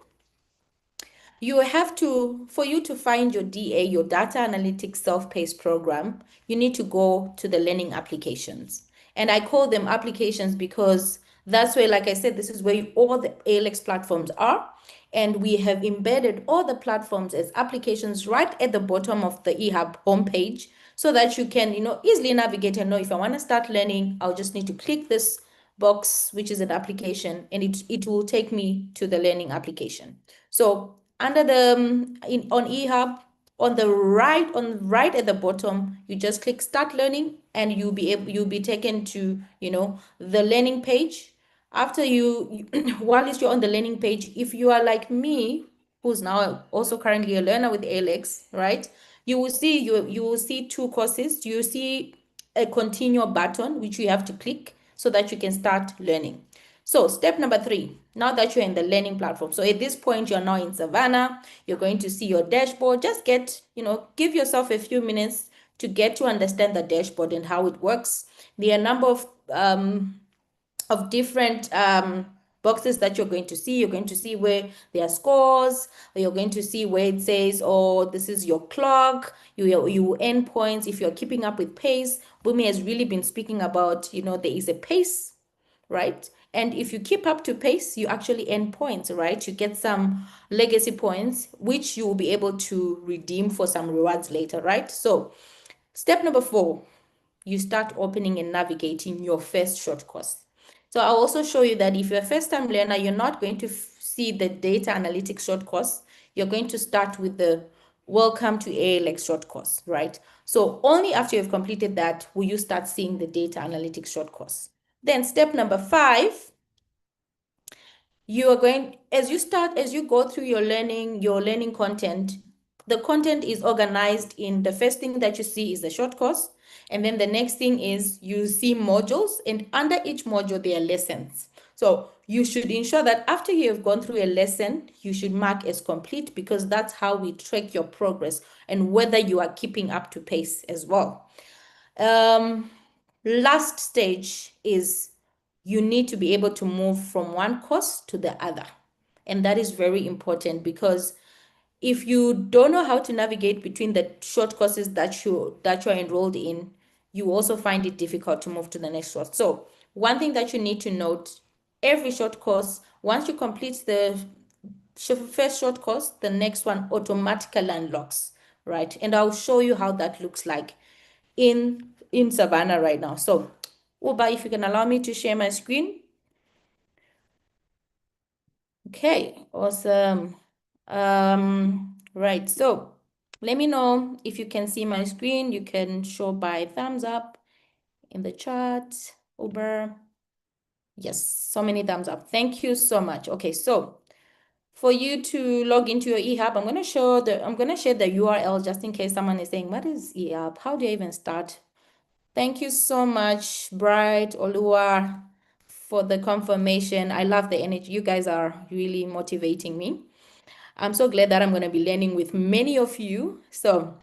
[SPEAKER 5] you have to, for you to find your DA, your data analytics self-paced program, you need to go to the learning applications. And I call them applications because that's where, like I said, this is where all the ALX platforms are. And we have embedded all the platforms as applications right at the bottom of the eHub homepage so that you can, easily navigate and know if I want to start learning, I'll just need to click this box, which is an application, and it will take me to the learning application. So under on eHub, on right at the bottom, you just click start learning and you'll be taken to, the learning page. After while you're on the learning page, if you are like me, who's now also currently a learner with ALX, right? You will see 2 courses. You see a continue button, which you have to click so that you can start learning. So step number 3, now that you're in the learning platform. So at this point, you're now in Savanna, you're going to see your dashboard. Just give yourself a few minutes to get to understand the dashboard and how it works. There are a number of different boxes that you're going to see. You're going to see where there are scores, or you're going to see where it says, oh, this is your clock, you end points, if you're keeping up with pace. Bumi has really been speaking about, there is a pace, right? And if you keep up to pace, you actually earn points, right? You get some legacy points, which you will be able to redeem for some rewards later, right? So step number 4, you start opening and navigating your first short course. So I'll also show you that if you're a first-time learner, you're not going to see the data analytics short course. You're going to start with the welcome to ALX short course, right? So only after you've completed that will you start seeing the data analytics short course. Then step number 5, you are going, as you go through your learning content, the content is organized in, the first thing that you see is the short course. And then the next thing is you see modules, and under each module, there are lessons. So you should ensure that after you have gone through a lesson, you should mark as complete, because that's how we track your progress and whether you are keeping up to pace as well. Last stage is you need to be able to move from one course to the other. And that is very important, because if you don't know how to navigate between the short courses that you're enrolled in, you also find it difficult to move to the next course. So one thing that you need to note, every short course, once you complete the first short course, the next one automatically unlocks, right? And I'll show you how that looks like in Savanna right now. So Uba, if you can allow me to share my screen. Okay, awesome. Right, so let me know if you can see my screen. You can show by thumbs up in the chat. Uber. Yes, so many thumbs up. Thank you so much. Okay, so for you to log into your eHub, I'm gonna share the URL just in case someone is saying, what is eHub? How do I even start? Thank you so much, Bright, Olua, for the confirmation. I love the energy. You guys are really motivating me. I'm so glad that I'm going to be learning with many of you. So,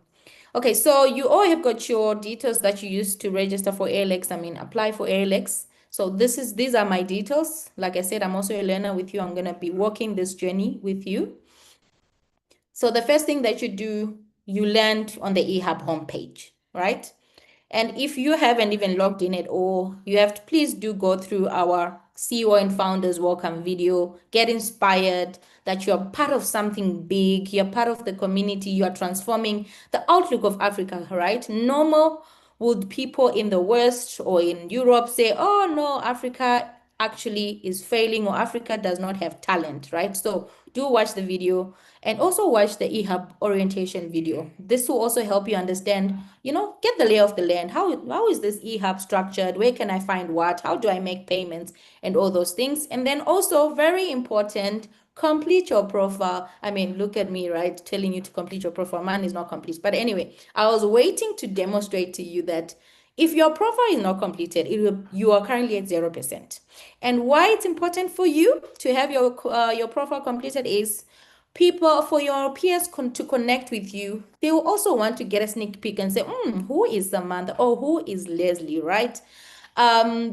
[SPEAKER 5] okay, so you all have got your details that you used to register for apply for ALX. So these are my details. Like I said, I'm also a learner with you. I'm going to be walking this journey with you. So the first thing that you do, you land on the eHub homepage, right? And if you haven't even logged in at all, you have to please do go through our CEO and Founders Welcome video, get inspired that you're part of something big, you're part of the community, you're transforming the outlook of Africa, right? Normal would people in the West or in Europe say, oh no, Africa actually is failing or Africa does not have talent, right? So do watch the video and also watch the eHub orientation video. This will also help you understand, get the lay of the land. How is this eHub structured? Where can I find what? How do I make payments and all those things? And then also very important, complete your profile. I mean, look at me, right? Telling you to complete your profile. Mine is not complete. But anyway, I was waiting to demonstrate to you that if your profile is not completed, you are currently at 0%. And why it's important for you to have your profile completed is people, for your peers to connect with you, they will also want to get a sneak peek and say, who is Samantha or who is Leslie, right?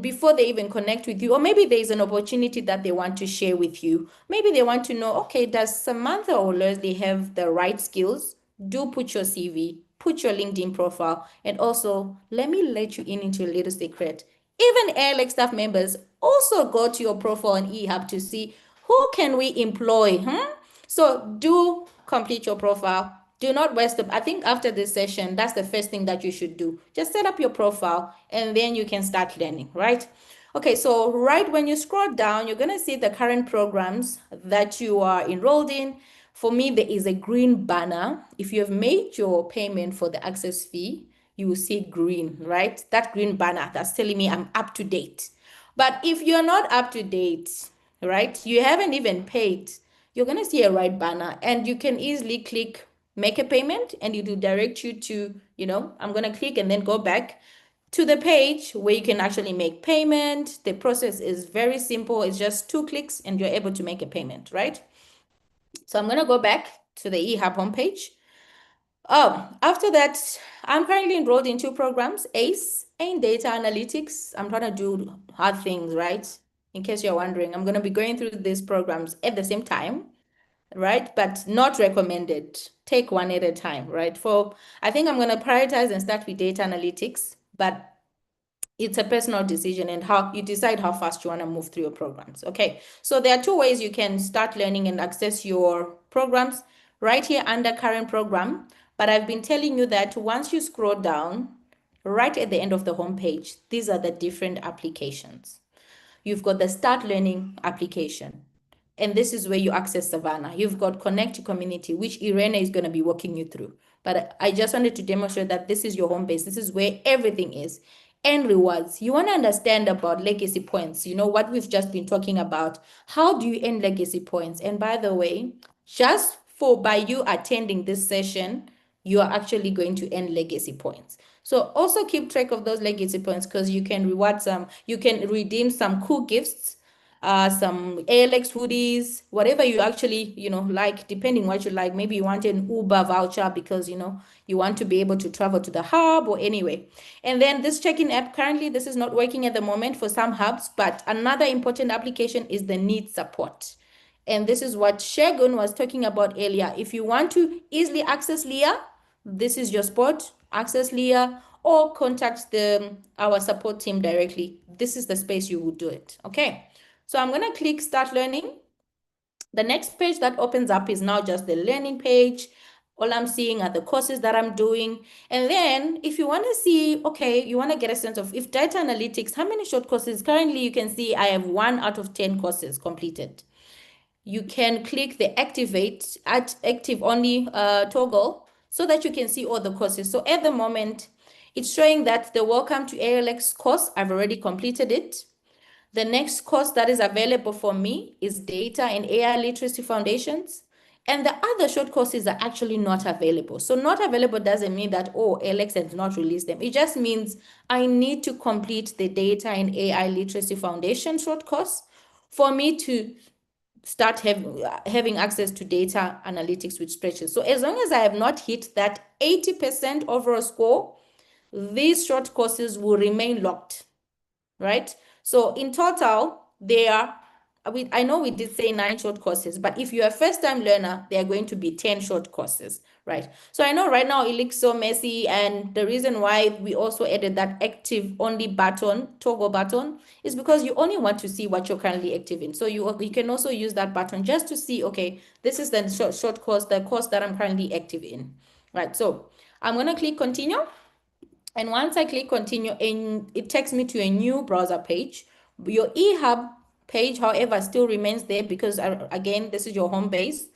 [SPEAKER 5] Before they even connect with you, or maybe there's an opportunity that they want to share with you. Maybe they want to know, okay, does Samantha or Leslie have the right skills? Do put your CV, put your LinkedIn profile, and also let me let you into a little secret. Even ALX staff members also go to your profile on eHub to see who can we employ. So do complete your profile. Do not waste it. I think after this session, that's the first thing that you should do. Just set up your profile and then you can start learning, right? Okay, so right when you scroll down, you're going to see the current programs that you are enrolled in. For me, there is a green banner. If you have made your payment for the access fee, you will see green, right? That green banner, that's telling me I'm up to date. But if you're not up to date, right, you haven't even paid, you're going to see a red banner and you can easily click make a payment and it will direct you to, I'm going to click and then go back to the page where you can actually make payment. The process is very simple. It's just 2 clicks and you're able to make a payment, right? So I'm going to go back to the eHub homepage. After that, I'm currently enrolled in 2 programs, ACE and Data Analytics. I'm trying to do hard things, right? In case you're wondering, I'm going to be going through these programs at the same time, right? But not recommended. Take one at a time, right? I think I'm going to prioritize and start with Data Analytics, but it's a personal decision and how you decide how fast you want to move through your programs. Okay, so there are 2 ways you can start learning and access your programs right here under current program. But I've been telling you that once you scroll down, right at the end of the homepage, these are the different applications. You've got the Start Learning application. And this is where you access Savanna. You've got Connect to Community, which Irene is going to be walking you through. But I just wanted to demonstrate that this is your home base. This is where everything is. And rewards. You want to understand about legacy points, what we've just been talking about. How do you earn legacy points? And by the way, just by you attending this session, you are actually going to earn legacy points. So also keep track of those legacy points because you can you can redeem some cool gifts, some ALX hoodies, whatever you actually, like, depending what you like. Maybe you want an Uber voucher because, you want to be able to travel to the hub or anyway. And then this check-in app, currently, this is not working at the moment for some hubs, but another important application is the need support. And this is what Shegun was talking about earlier. If you want to easily access Leah, this is your spot, access Leah, or contact our support team directly. This is the space you would do it. Okay, so I'm going to click Start Learning. The next page that opens up is now just the learning page. All I'm seeing are the courses that I'm doing. And then if you want to see, okay, you want to get a sense of if data analytics, how many short courses? Currently, you can see I have 1 out of 10 courses completed. You can click the active only toggle so that you can see all the courses. So at the moment, it's showing that the Welcome to ALX course, I've already completed it. The next course that is available for me is Data and AI Literacy Foundations. And the other short courses are actually not available. So not available doesn't mean that, oh, ALX has not released them. It just means I need to complete the Data and AI Literacy Foundation short course for me to start having access to data analytics with spreadsheets. So as long as I have not hit that 80% overall score, these short courses will remain locked, right? So in total, I know we did say 9 short courses, but if you're a first-time learner, there are going to be 10 short courses, right? So I know right now it looks so messy, and the reason why we also added that active only button, toggle button, is because you only want to see what you're currently active in. So you can also use that button just to see, okay, this is the short course, the course that I'm currently active in, right? So I'm going to click continue. And once I click continue, it takes me to a new browser page. Your eHub page, however, still remains there because, again, this is your home base.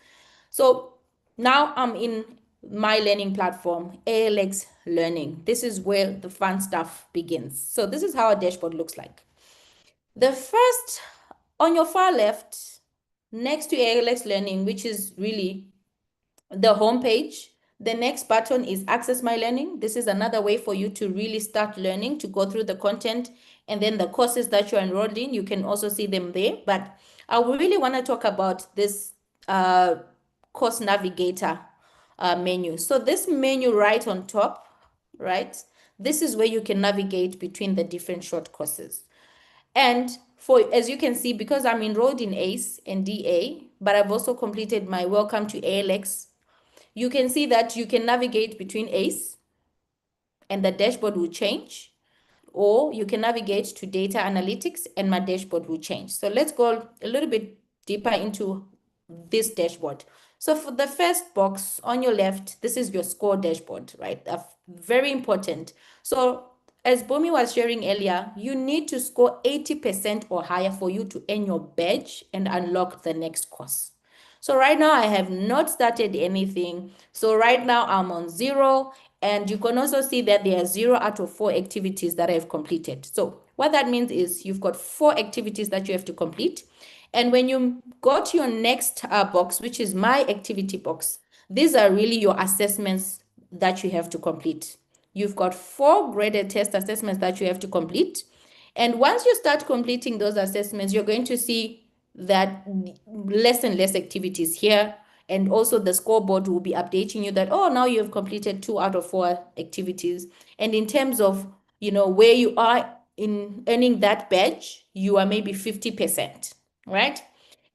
[SPEAKER 5] So now I'm in my learning platform, ALX Learning. This is where the fun stuff begins. So this is how a dashboard looks like. The first, on your far left, next to ALX Learning, which is really the home page, the next button is Access My Learning. This is another way for you to really start learning, to go through the content, and then the courses that you're enrolled in, you can also see them there. But I really want to talk about this course navigator menu. So this menu right on top, right? This is where you can navigate between the different short courses. And as you can see, because I'm enrolled in ACE and DA, but I've also completed my Welcome to ALX, you can see that you can navigate between ACE and the dashboard will change, or you can navigate to data analytics and my dashboard will change. So let's go a little bit deeper into this dashboard. So for the first box on your left, this is your score dashboard, right? Very important. So as Bomi was sharing earlier, you need to score 80% or higher for you to earn your badge and unlock the next course. So right now I have not started anything. So right now I'm on 0, and you can also see that there are 0 out of 4 activities that I've completed. So what that means is you've got 4 activities that you have to complete. And when you go to your next box, which is my activity box, these are really your assessments that you have to complete. You've got 4 graded test assessments that you have to complete. And once you start completing those assessments, you're going to see that less and less activities here. And also the scoreboard will be updating you that, oh, now you have completed 2 out of 4 activities. And in terms of, where you are in earning that badge, you are maybe 50%, right?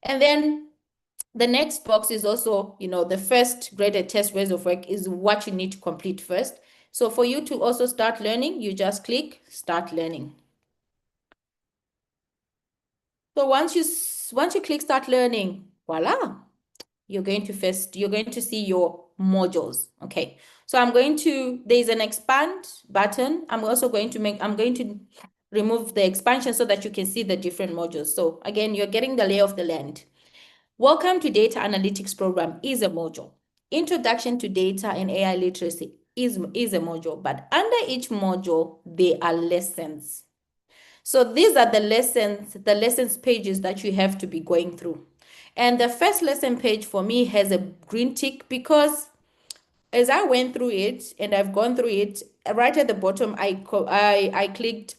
[SPEAKER 5] And then the next box is also, the first graded test ways of work is what you need to complete first. So for you to also start learning, you just click Start Learning. So once you click Start Learning, voila, you're going to see your modules. Okay, so there's an expand button. I'm going to remove the expansion so that you can see the different modules. So again, you're getting the lay of the land. Welcome to Data Analytics Program is a module. Introduction to Data and AI Literacy is a module, but under each module, there are lessons. So these are the lessons pages that you have to be going through. And the first lesson page for me has a green tick because as I went through it and I've gone through it, right at the bottom, I clicked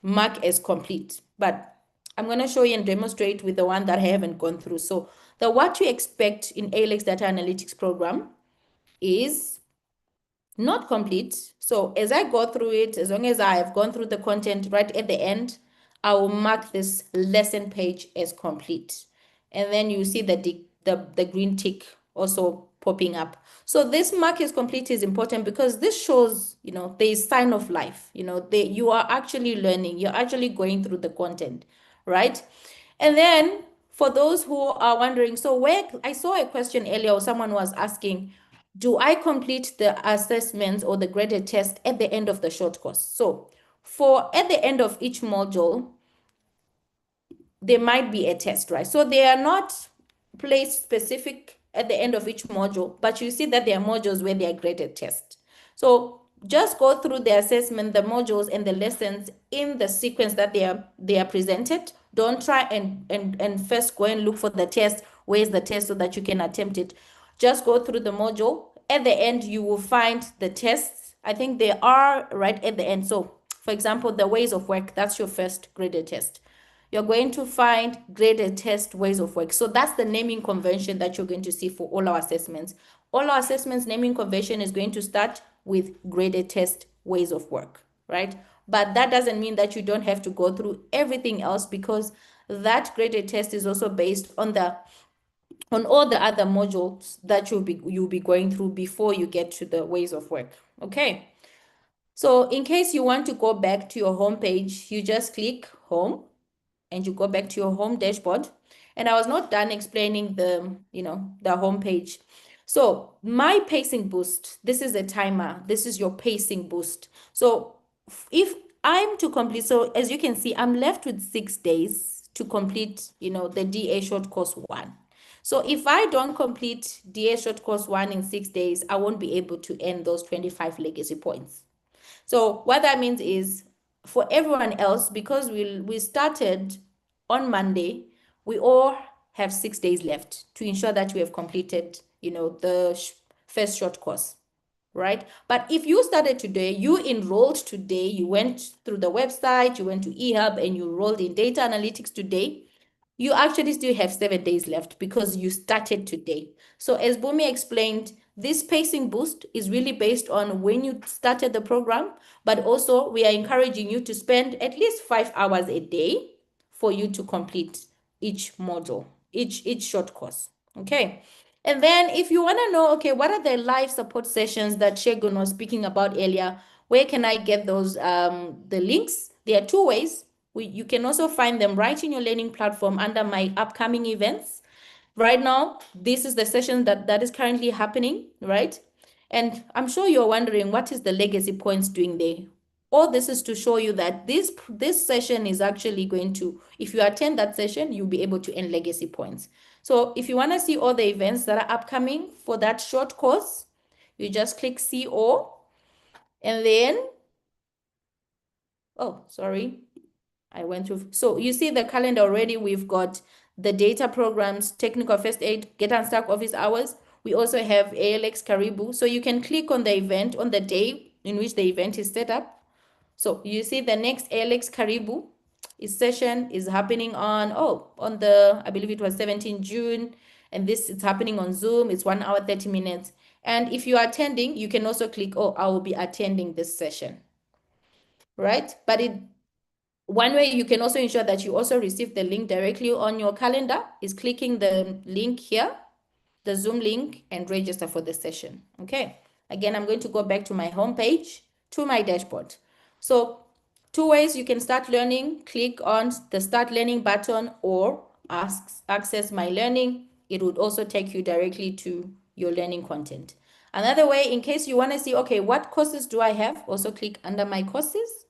[SPEAKER 5] mark as complete. But I'm going to show you and demonstrate with the one that I haven't gone through. So the what to expect in ALX Data Analytics Program is not complete. So as I go through it, as long as I have gone through the content, right at the end, I will mark this lesson page as complete. And then you see the green tick also popping up. So this mark is complete is important because this shows, there is sign of life. You are actually learning. You're actually going through the content, right? And then for those who are wondering, so where I saw a question earlier, or someone was asking, do I complete the assessments or the graded test at the end of the short course? So at the end of each module, there might be a test, right? So they are not placed specific at the end of each module, but you see that there are modules where they are graded tests. So just go through the assessment, the modules and the lessons in the sequence that they are presented. Don't try and first go and look for the test. Where's the test so that you can attempt it? Just go through the module. At the end, you will find the tests. I think they are right at the end. So for example, the ways of work, that's your first graded test. You're going to find graded test ways of work. So that's the naming convention that you're going to see for all our assessments. All our assessments naming convention is going to start with graded test ways of work, right? But that doesn't mean that you don't have to go through everything else, because that graded test is also based on all the other modules that you'll be going through before you get to the ways of work. Okay. So in case you want to go back to your home page, you just click home and you go back to your home dashboard. And I was not done explaining the home page. So my pacing boost, this is a timer. This is your pacing boost. So if I'm to complete, so as you can see, I'm left with 6 days to complete, the DA short course 1. So if I don't complete DA short course 1 in 6 days, I won't be able to earn those 25 legacy points. So what that means is, for everyone else, because we started on Monday, we all have 6 days left to ensure that we have completed, the first short course, right? But if you started today, you enrolled today, you went through the website, you went to eHub and you enrolled in data analytics today, you actually still have 7 days left because you started today. So as Bumi explained, this pacing boost is really based on when you started the program, but also we are encouraging you to spend at least 5 hours a day for you to complete each module, each short course. Okay. And then if you want to know, okay, what are the live support sessions that Shegun was speaking about earlier? Where can I get those, the links? There are 2 ways. You can also find them right in your learning platform under my upcoming events. Right now, this is the session that is currently happening, right? And I'm sure you're wondering, what is the legacy points doing there? All this is to show you that this session is actually going to, if you attend that session, you'll be able to earn legacy points. So if you want to see all the events that are upcoming for that short course, you just click CO, and then, oh, sorry. I went through. So you see the calendar already. We've got the data programs, technical first aid, get unstuck office hours. We also have ALX Karibu. So you can click on the event on the day in which the event is set up. So you see the next ALX Karibu session is happening on the, I believe it was 17 June. And this is happening on Zoom. It's 1 hour, 30 minutes. And if you are attending, you can also click, I will be attending this session. Right? But one way you can also ensure that you also receive the link directly on your calendar is clicking the link here, the Zoom link, and register for the session. Okay. Again, I'm going to go back to my homepage, to my dashboard. So 2 ways you can start learning. Click on the Start Learning button or Access My Learning. It would also take you directly to your learning content. Another way, in case you want to see, okay, what courses do I have? Also click under My Courses.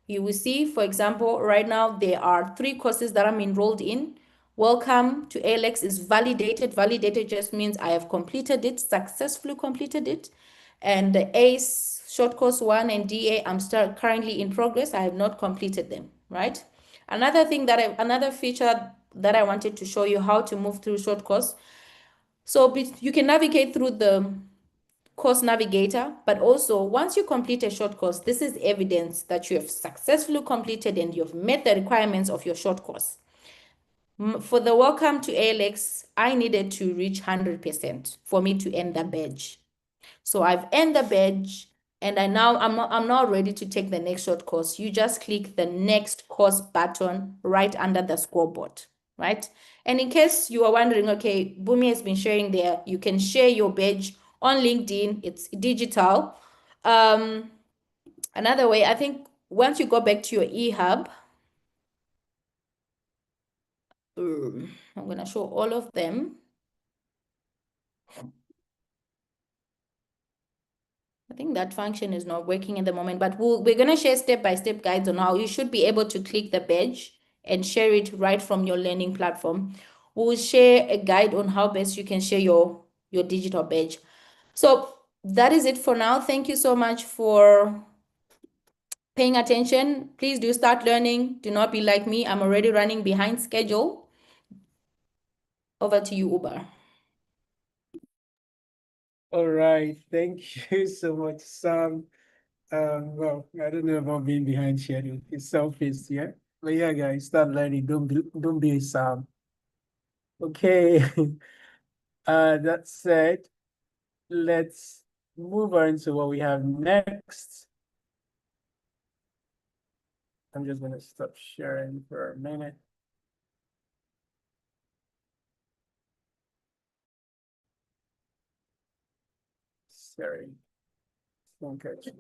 [SPEAKER 5] You will see, for example, right now there are 3 courses that I'm enrolled in. Welcome to ALX is validated. Validated just means I have completed it, successfully completed it. And the ACE short course 1 and DA, I'm still currently in progress. I have not completed them, right? Another feature that I wanted to show you how to move through short course. So you can navigate through the course navigator, but also once you complete a short course, this is evidence that you have successfully completed and you've met the requirements of your short course. For the Welcome to ALX, I needed to reach 100% for me to earn the badge. So I've earned the badge, and I'm now ready to take the next short course. You just click the next course button right under the scoreboard, right? And in case you are wondering, okay, Bumi has been sharing there, you can share your badge on LinkedIn. It's digital. Another way, I think once you go back to your eHub, I'm going to show all of them. I think that function is not working at the moment, but we're going to share step-by-step guides on how you should be able to click the badge and share it right from your learning platform. We'll share a guide on how best you can share your digital badge. So that is it for now. Thank you so much for paying attention. Please do start learning. Do not be like me. I'm already running behind schedule. Over to you, Uber.
[SPEAKER 1] All right, thank you so much, Sam. Well, I don't know about being behind schedule. It's self-paced, yeah. But yeah, guys, start learning. Don't be a Sam. Okay. That said, let's move on to what we have next. I'm just gonna stop sharing for a minute. Sorry. Okay.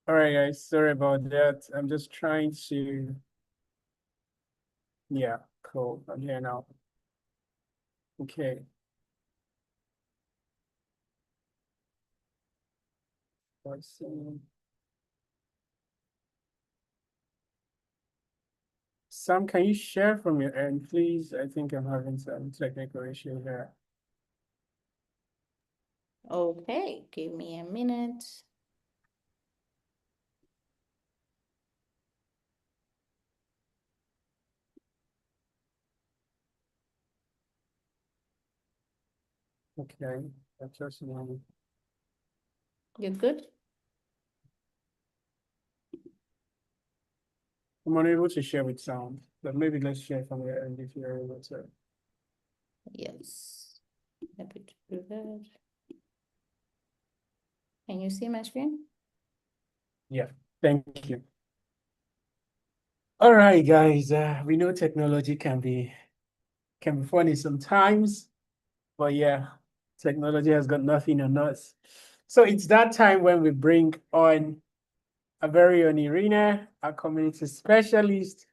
[SPEAKER 1] All right, guys, sorry about that. I'm just trying to, yeah, cool. I'm here now. Okay. Let's see. Sam, can you share from your end, please? I think I'm having some technical issue here.
[SPEAKER 5] Okay, give me a minute.
[SPEAKER 1] Okay, that's just one.
[SPEAKER 5] You're good?
[SPEAKER 1] I'm unable to share with sound, but maybe let's share from your end if you're able to.
[SPEAKER 5] Yes. Happy to do that. Can you see my screen?
[SPEAKER 1] Yeah, thank you. All right, guys. We know technology can be funny sometimes, but yeah, technology has got nothing on us. So it's that time when we bring on a very own Irina, a community specialist,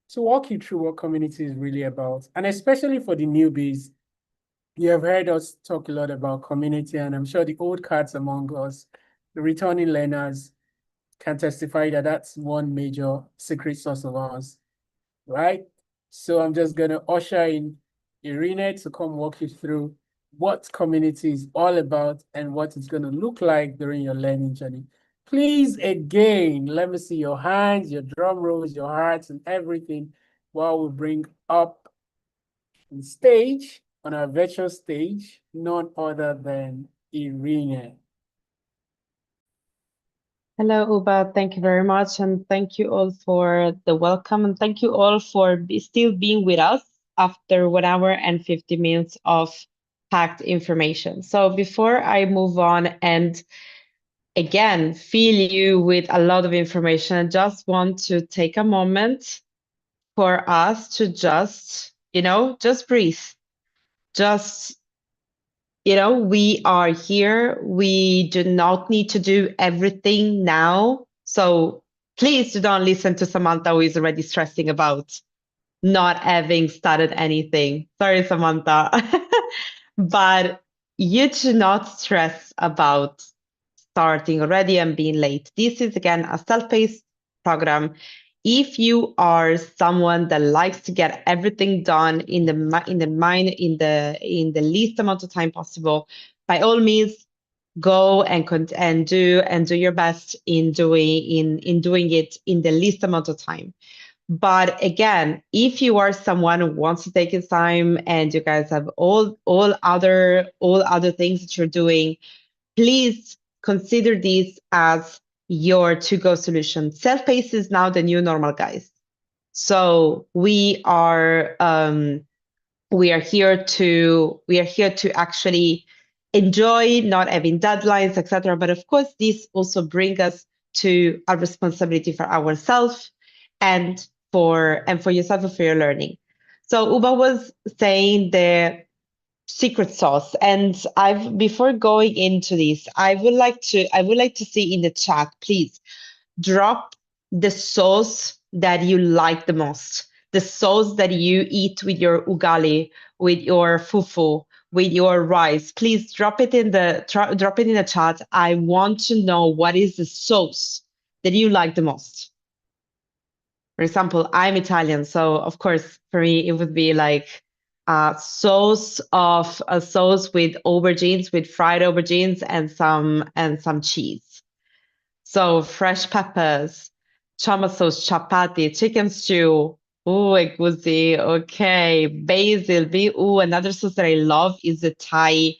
[SPEAKER 1] to walk you through what community is really about. And especially for the newbies, you have heard us talk a lot about community, and I'm sure the old cats among us, the returning learners, can testify that that's one major secret sauce of ours, right? So I'm just gonna usher in Irina to come walk you through what community is all about and what it's gonna look like during your learning journey. Please, again, let me see your hands, your drum rolls, your hearts, and everything while we bring up on stage, on our virtual stage, none other than Irina.
[SPEAKER 2] Hello, Uba. Thank you very much. And thank you all for the welcome. And thank you all for still being with us after 1 hour and 50 minutes of packed information. So before I move on and again, fill you with a lot of information, I just want to take a moment for us to just breathe. Just we are here. We do not need to do everything now. So please do not listen to Samantha, who is already stressing about not having started anything. Sorry, Samantha. But you should not stress about starting already and being late. This is again a self-paced program. If you are someone that likes to get everything done in the least amount of time possible, by all means, go and do your best in doing it in the least amount of time. But again, if you are someone who wants to take his time and you guys have all other things that you're doing, please consider this as your to-go solution. Self-paced is now the new normal, guys. So we are we are here to actually enjoy, not having deadlines, etc. But of course, this also brings us to a responsibility for ourselves and for yourself and for your learning. So Uba was saying the secret sauce, and I've before going into this, I would like to see in the chat, please drop the sauce that you like the most, the sauce that you eat with your ugali, with your fufu, with your rice. Please drop it in the chat. I want to know what is the sauce that you like the most. For example, I'm Italian, so of course for me it would be like a sauce with aubergines, with fried aubergines and some cheese. So fresh peppers, tomato sauce, chapati, chicken stew. Oh, egusi. Okay, basil. Another sauce that I love is the Thai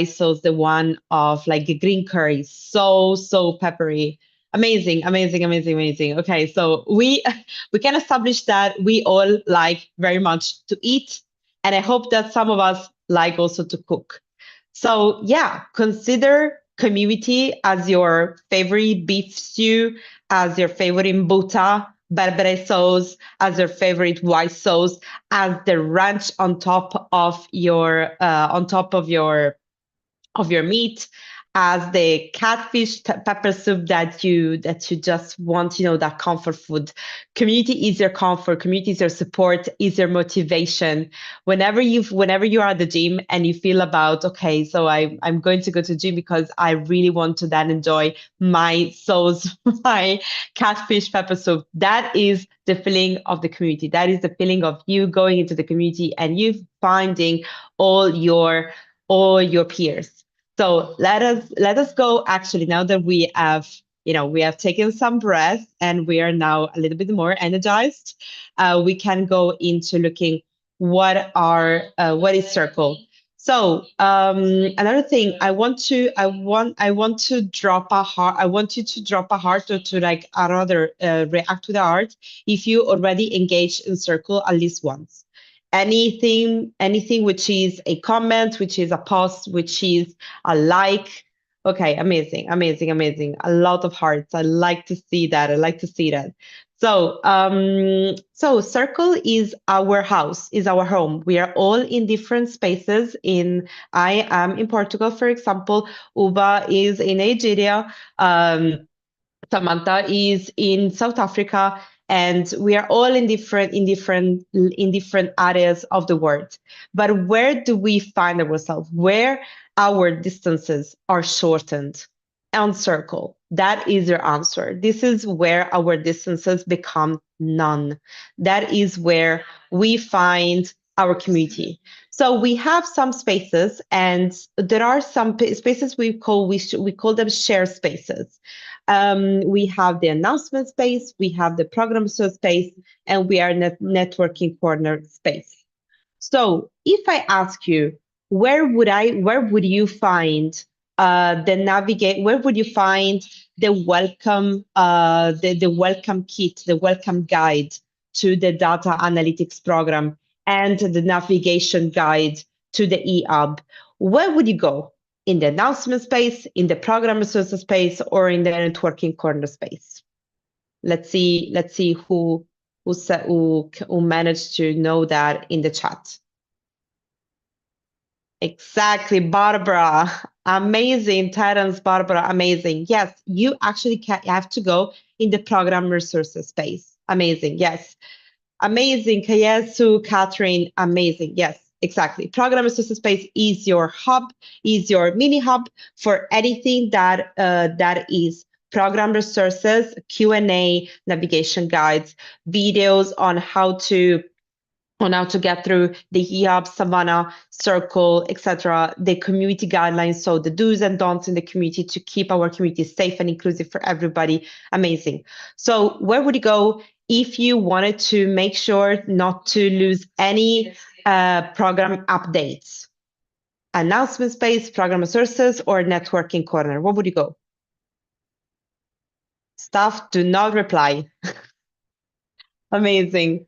[SPEAKER 2] sauce, the one of like a green curry. So peppery. Amazing, amazing, amazing, amazing. Okay, so we can establish that we all like very much to eat, and I hope that some of us like also to cook. So yeah, consider community as your favorite beef stew, as your favorite imbuta, berbere sauce, as your favorite white sauce, as the ranch on top of your meat, as the catfish pepper soup that you just want, that comfort food. Community is your comfort, community is your support, is your motivation. Whenever you are at the gym and you feel about, okay, so I'm going to go to the gym because I really want to then enjoy my sauce, my catfish pepper soup. That is the feeling of the community. That is the feeling of you going into the community and you finding all your peers. So let us go. Actually, now that we have taken some breath and we are now a little bit more energized, we can go into looking what is circle. So another thing, I want to drop a heart. I want you to drop a heart or to like rather react to the heart if you already engaged in circle at least once. Anything which is a comment, which is a post, which is a like. Okay, amazing, amazing, amazing. A lot of hearts. I like to see that. So circle is our house, is our home. We are all in different spaces. I am in Portugal, for example. Uba is in Nigeria. Samantha is in South Africa, and we are all in different areas of the world. But where do we find ourselves? Where our distances are shortened? On circle. That is your answer. This is where our distances become none. That is where we find our community. So we have some spaces, and there are some spaces we call them share spaces. We have the announcement space, we have the program space, and we are networking corner space. So if I ask you, where would you find where would you find the welcome the welcome kit, the welcome guide to the data analytics program and the navigation guide to the eHub? Where would you go? In the announcement space, in the program resources space, or in the networking corner space? Let's see who managed to know that in the chat. Exactly, Barbara. Amazing, Terence, Barbara, amazing. Yes, you actually have to go in the program resources space. Amazing, yes. Amazing, Kayesu, Catherine, amazing, yes. Exactly. Program resources space is your hub, is your mini hub for anything that is program resources, Q&A, navigation guides, videos on how to get through the eHub, Savanna, Circle, etc., the community guidelines, so the do's and don'ts in the community to keep our community safe and inclusive for everybody. Amazing. So where would you go if you wanted to make sure not to lose any program updates? Announcement space, program resources, or networking corner? Where would you go? Staff, do not reply. Amazing.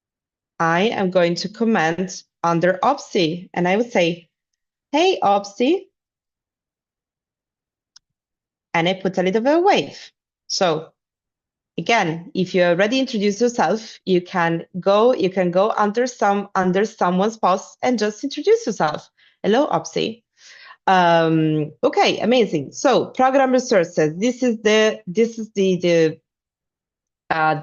[SPEAKER 2] I am going to comment under OPSI, and I would say, hey, OPSI, and I put a little bit of a wave. So again, if you already introduced yourself, you can go under someone's post and just introduce yourself. Hello, OPSI. Okay, amazing. So program resources. This is the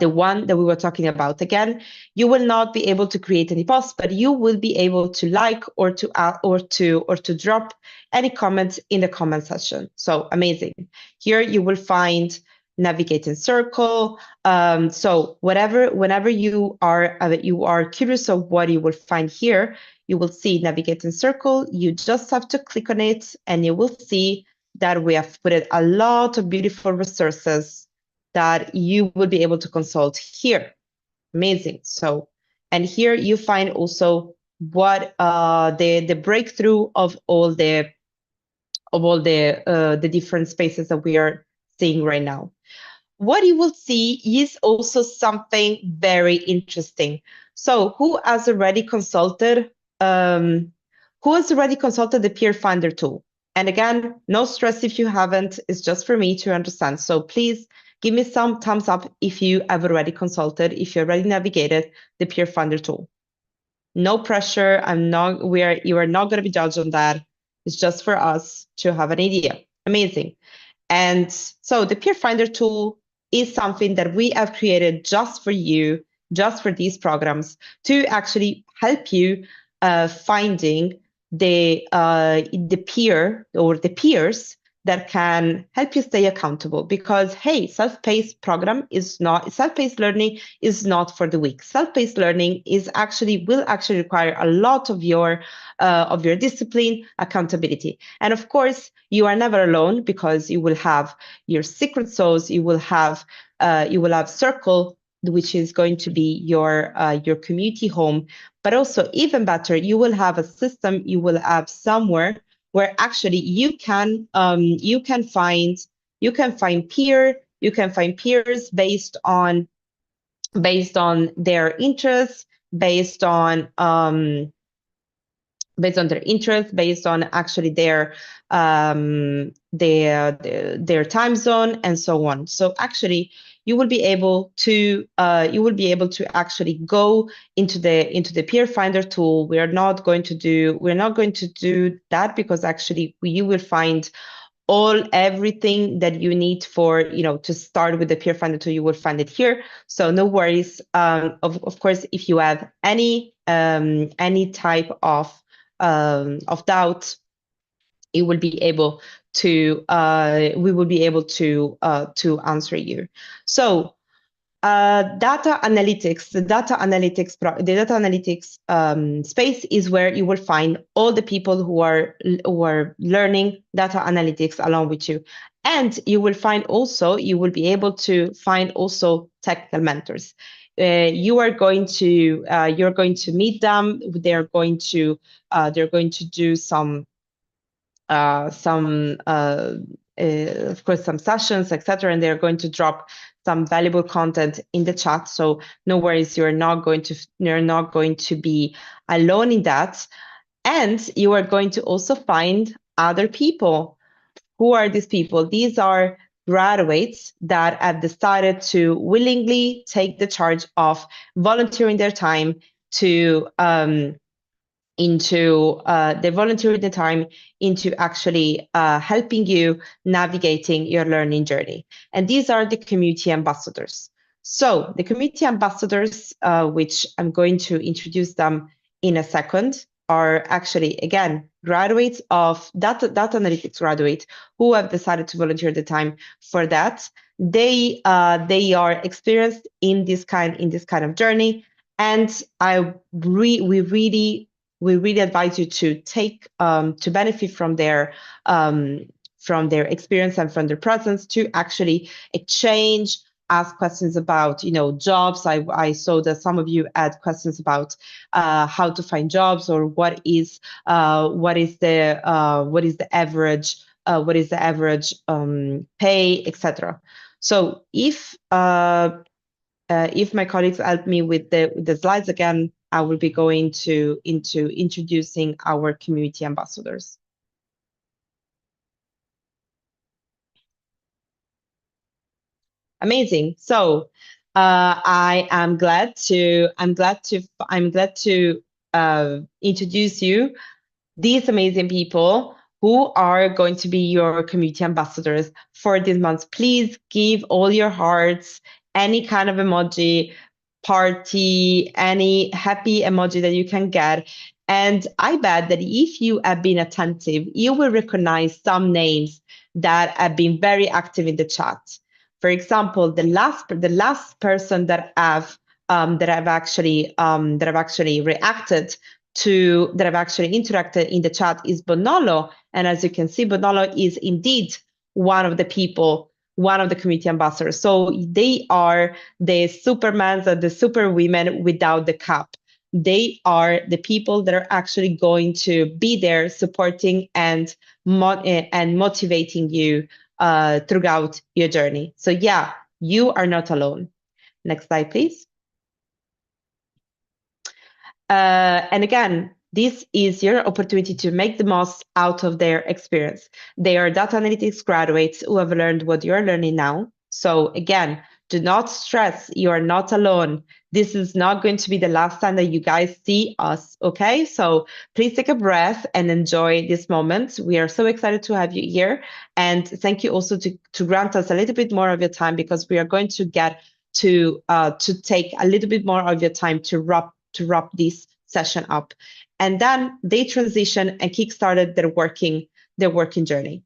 [SPEAKER 2] one that we were talking about. Again, you will not be able to create any posts, but you will be able to like or to drop any comments in the comment section. So amazing. Here you will find navigate in circle. So whenever you are curious of what you will find here, you will see navigate in circle. You just have to click on it, and you will see that we have put a lot of beautiful resources that you will be able to consult here. Amazing. So, and here you find also what the breakthrough of all the different spaces that we are seeing right now. What you will see is also something very interesting. So, who has already consulted? The Peer Finder tool? And again, no stress if you haven't. It's just for me to understand. So please give me some thumbs up if you have already consulted, if you already navigated the Peer Finder tool. No pressure. You are not going to be judged on that. It's just for us to have an idea. Amazing. And so the Peer Finder tool is something that we have created just for you, just for these programs, to actually help you finding the peer or the peers that can help you stay accountable. Because hey, self-paced learning is not for the weak. Self-paced learning will actually require a lot of your discipline, accountability. And of course, you are never alone, because you will have your secret sauce, you will have Circle, which is going to be your community home. But also, even better, you will have a system, you will have somewhere where actually you can find peers based on their interests, based on their interests, based on actually their time zone, and so on. So actually, you will be able to actually go into the Peer Finder tool. We're not going to do that, because actually you will find everything that you need for to start with the Peer Finder tool. You will find it here, so no worries. Of course, if you have any type of doubt, we will be able to answer you. So data analytics, the data analytics space is where you will find all the people who are learning data analytics along with you. And you will be able to find also technical mentors. You're going to meet them. They're going to do some of course, some sessions, etc., and they're going to drop some valuable content in the chat. So no worries, you're not going to be alone in that. And you are going to also find other people. Who are these people? These are graduates that have decided to willingly take the charge of volunteering their time to into actually helping you navigating your learning journey. And these are the community ambassadors. So the community ambassadors, which I'm going to introduce them in a second, are actually, again, graduates of data analytics graduates who have decided to volunteer the time for that. They are experienced in this kind of journey, and we really advise you to take to benefit from their experience and from their presence, to actually exchange, ask questions about jobs. I saw that some of you had questions about how to find jobs, or what is the average pay, etc. So if my colleagues help me with the slides again, I will be going into introducing our community ambassadors. Amazing. So I'm glad to introduce you these amazing people who are going to be your community ambassadors for this month. Please give all your hearts, any kind of emoji, party, any happy emoji that you can get. And I bet that if you have been attentive, you will recognize some names that have been very active in the chat. For example, the last person that I've actually reacted to, that I've actually interacted in the chat is Bonolo. And as you can see, Bonolo is indeed one of the people, one of the community ambassadors. So they are the supermans and the superwomen without the cap. They are the people that are actually going to be there supporting and motivating you throughout your journey. So yeah, you are not alone. Next slide, please. And again, this is your opportunity to make the most out of their experience. They are data analytics graduates who have learned what you're learning now. So again, do not stress. You are not alone. This is not going to be the last time that you guys see us, okay? So please take a breath and enjoy this moment. We are so excited to have you here. And thank you also to grant us a little bit more of your time, because we are going to get to take a little bit more of your time to wrap this session up. And then they transition and kickstarted their working journey.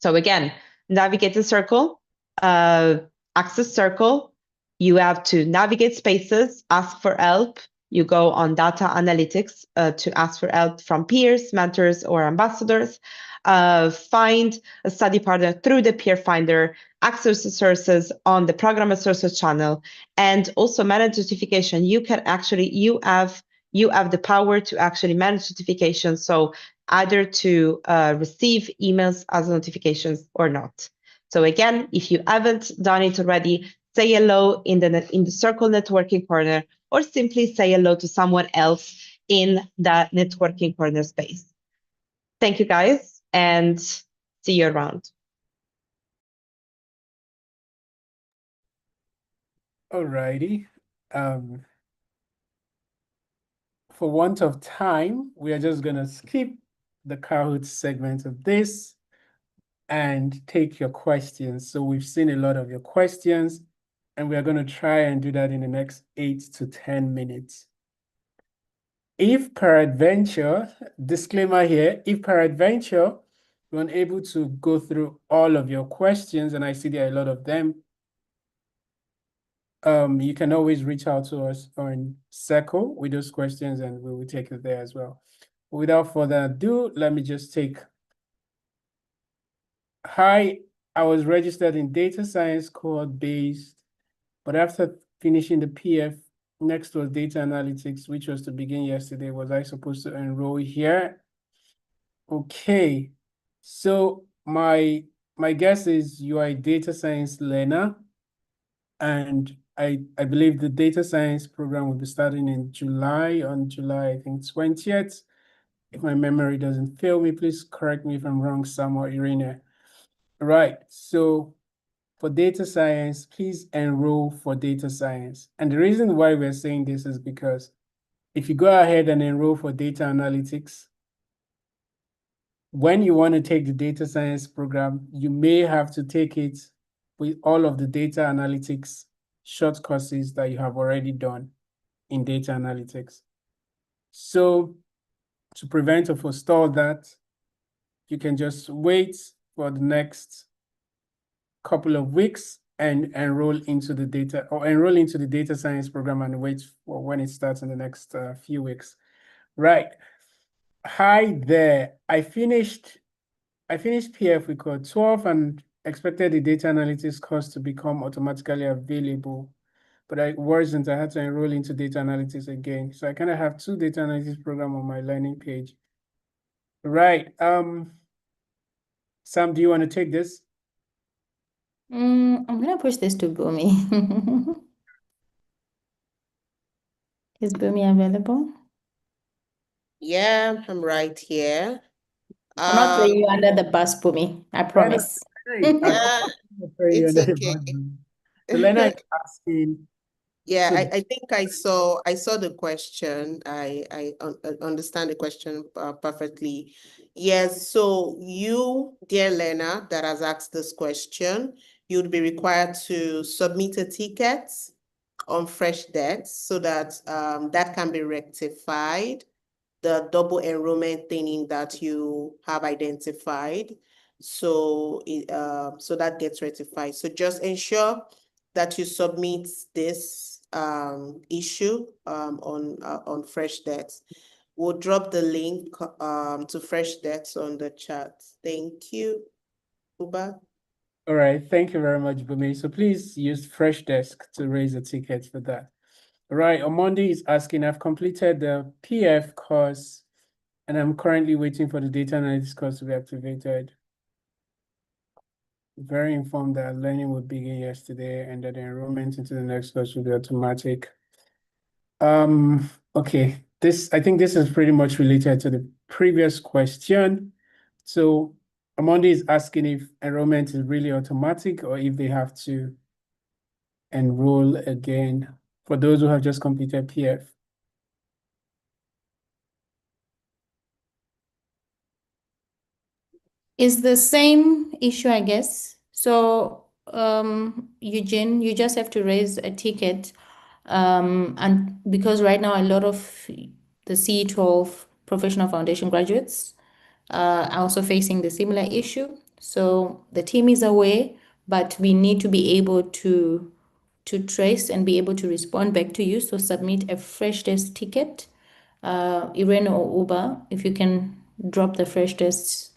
[SPEAKER 2] So again, navigate the circle, access circle. You have to navigate spaces, ask for help. You go on data analytics to ask for help from peers, mentors, or ambassadors. Find a study partner through the peer finder, access to sources on the program sources channel, and also manage notification. You can actually, you have the power to actually manage notifications. So either to receive emails as notifications or not. So again, if you haven't done it already, say hello in the circle networking corner, or simply say hello to someone else in that networking corner space. Thank you guys, and see you around.
[SPEAKER 1] Alrighty. For want of time, we are just gonna skip the Kahoot segment of this and take your questions. So we've seen a lot of your questions, and we are gonna try and do that in the next 8 to 10 minutes. If peradventure, disclaimer here, if peradventure you're unable to go through all of your questions, and I see there are a lot of them, you can always reach out to us on Circle with those questions, and we will take it there as well. Without further ado, let me just take. Hi, I was registered in data science cohort based, but after finishing the PF, next was data analytics, which was to begin yesterday. Was I supposed to enroll here? Okay, so my guess is you are a data science learner, and I believe the data science program will be starting in July, on July, I think 20th. If my memory doesn't fail me, please correct me if I'm wrong, Sam or Irina. Right, so for data science, please enroll for data science. And the reason why we're saying this is because if you go ahead and enroll for data analytics, when you want to take the data science program, you may have to take it with all of the data analytics short courses that you have already done in data analytics. So to prevent or forestall that, you can just wait for the next couple of weeks and enroll into the data science program and wait for when it starts in the next few weeks. Right. Hi there. I finished PF with code 12 and expected the data analytics course to become automatically available, but I wasn't. I had to enroll into data analytics again. So I kind of have 2 data analytics program on my learning page. Right. Sam, do you want to take this?
[SPEAKER 5] I'm gonna push this to Bumi. Is Bumi available?
[SPEAKER 3] Yeah, I'm right here.
[SPEAKER 5] I'm not throwing you under the bus, Bumi. I promise.
[SPEAKER 3] Yeah, it's okay.
[SPEAKER 1] So Lena is asking,
[SPEAKER 3] Yeah,
[SPEAKER 1] so
[SPEAKER 3] I think I saw the question. I understand the question perfectly. Yes, so you, dear learner, that has asked this question, you'd be required to submit a ticket on fresh debt so that that can be rectified, the double enrollment thing that you have identified. So so that gets rectified. So just ensure that you submit this issue on fresh debts. We'll drop the link to fresh debts on the chat. Thank you, Uba.
[SPEAKER 1] all right, thank you very much, Bumi. So please use Fresh Desk to raise a ticket for that. All right, Omondi is asking, I've completed the PF course and I'm currently waiting for the data analytics course to be activated. Very informed that learning would begin yesterday and that the enrollment into the next course will be automatic. Okay, I think this is pretty much related to the previous question. So Amondi is asking if enrollment is really automatic or if they have to enroll again for those who have just completed PF.
[SPEAKER 5] It's the same issue, I guess. So, Eugene, you just have to raise a ticket. And because right now a lot of the C12 professional foundation graduates are also facing the similar issue. So the team is aware, but we need to be able to trace and be able to respond back to you. So submit a fresh test ticket. Irene or Uber, if you can drop the fresh test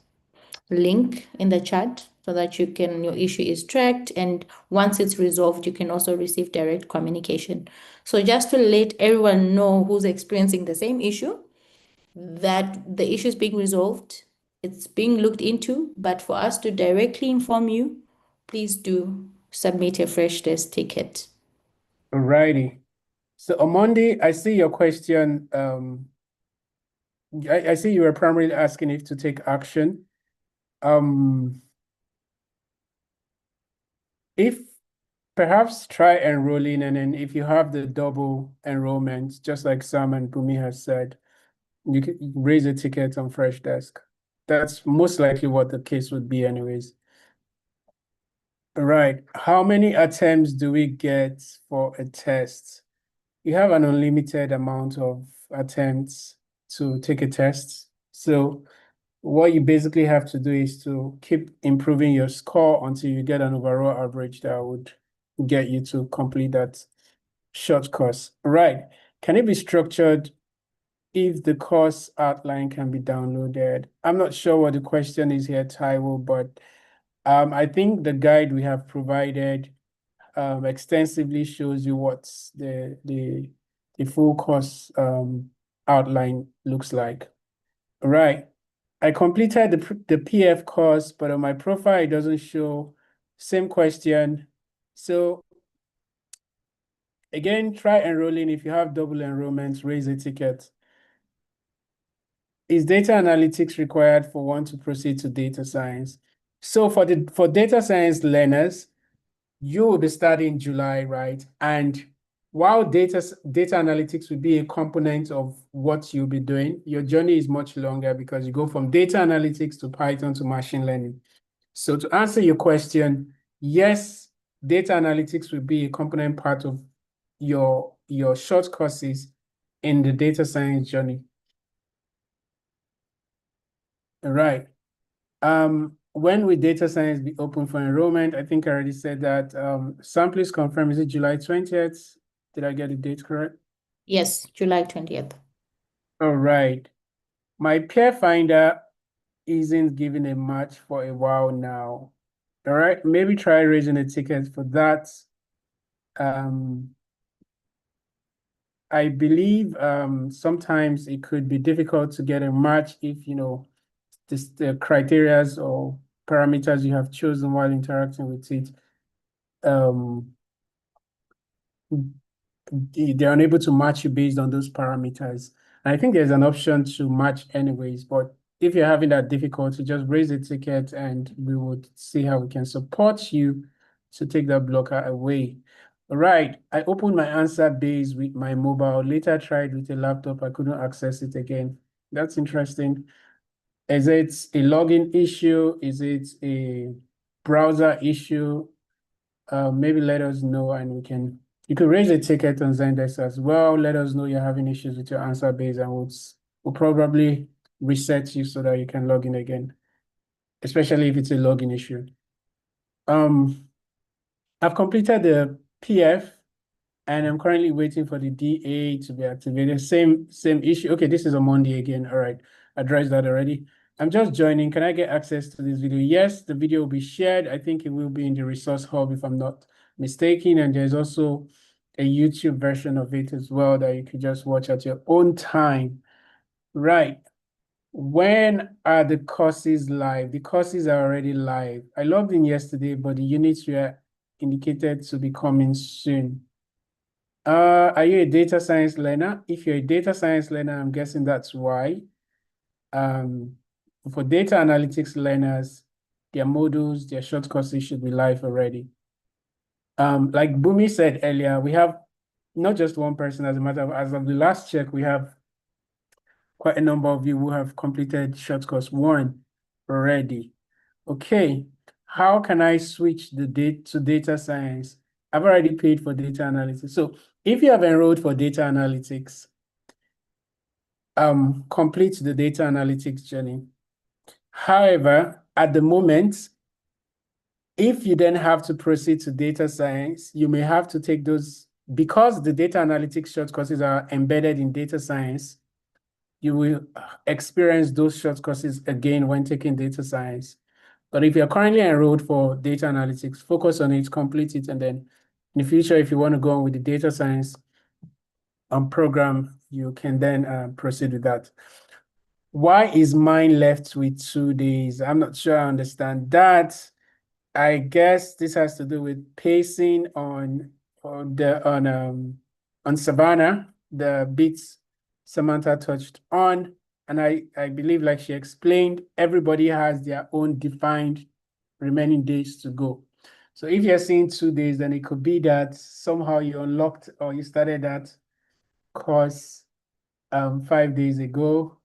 [SPEAKER 5] link in the chat so that your issue is tracked, and once it's resolved, you can also receive direct communication. So just to let everyone know who's experiencing the same issue, that the issue is being resolved, it's being looked into, but for us to directly inform you, please do submit a fresh test ticket.
[SPEAKER 1] Alrighty. So Amondi, I see your question. I see you were primarily asking if to take action. If perhaps try enrolling, and then if you have the double enrollment, just like Sam and Bumi has said, you can raise a ticket on Fresh Desk. That's most likely what the case would be anyways. All right, how many attempts do we get for a test? You have an unlimited amount of attempts to take a test. So what you basically have to do is to keep improving your score until you get an overall average that would get you to complete that short course. Right. Can it be structured if the course outline can be downloaded? I'm not sure what the question is here, Taiwo, but I think the guide we have provided extensively shows you what the full course outline looks like. All right. I completed the PF course, but on my profile, it doesn't show. Same question. So again, try enrolling. If you have double enrollments, raise a ticket. Is data analytics required for one to proceed to data science? So for data science learners, you will be starting in July, right? And while data analytics will be a component of what you'll be doing, your journey is much longer because you go from data analytics to Python to machine learning. So to answer your question, yes, data analytics will be a component part of your short courses in the data science journey. All right. When will data science be open for enrollment? I think I already said that. Sam, please confirm, is it July 20th? Did I get the date correct?
[SPEAKER 5] Yes, July 20th.
[SPEAKER 1] All right. My peer finder isn't giving a match for a while now. All right, maybe try raising a ticket for that. I believe sometimes it could be difficult to get a match if, you know, the criterias or parameters you have chosen while interacting with it they're unable to match you based on those parameters. And I think there's an option to match anyways, but if you're having that difficulty, just raise a ticket and we would see how we can support you to take that blocker away. All right, I opened my answer base with my mobile, later tried with a laptop, I couldn't access it again. That's interesting. Is it a login issue? Is it a browser issue? Maybe let us know and you can raise a ticket on Zendesk as well. Let us know you're having issues with your answer base and we'll probably reset you so that you can log in again, especially if it's a login issue. I've completed the PF and I'm currently waiting for the DA to be activated. Same issue. Okay, this is a Monday again. All right, I addressed that already. I'm just joining. Can I get access to this video? Yes, the video will be shared. I think it will be in the resource hub if I'm not mistaken. And there's also a YouTube version of it as well that you can just watch at your own time. Right. When are the courses live? The courses are already live. I logged in yesterday, but the units were indicated to be coming soon. Are you a data science learner? If you're a data science learner, I'm guessing that's why. For data analytics learners, their modules, their short courses should be live already. Like Bumi said earlier, we have not just one person, as a matter of, as of the last check, we have quite a number of you who have completed short course 1 already. Okay, how can I switch to data science? I've already paid for data analytics. So if you have enrolled for data analytics, complete the data analytics journey. However, at the moment, if you then have to proceed to data science, you may have to take those, because the data analytics short courses are embedded in data science, you will experience those short courses again when taking data science. But if you're currently enrolled for data analytics, focus on it, complete it, and then in the future, if you want to go on with the data science program, you can then proceed with that. Why is mine left with 2 days? I'm not sure I understand that. I guess this has to do with pacing on Savanna, the bits Samantha touched on. And I believe, like she explained, everybody has their own defined remaining days to go. So if you're seeing 2 days, then it could be that somehow you unlocked or you started that course 5 days ago.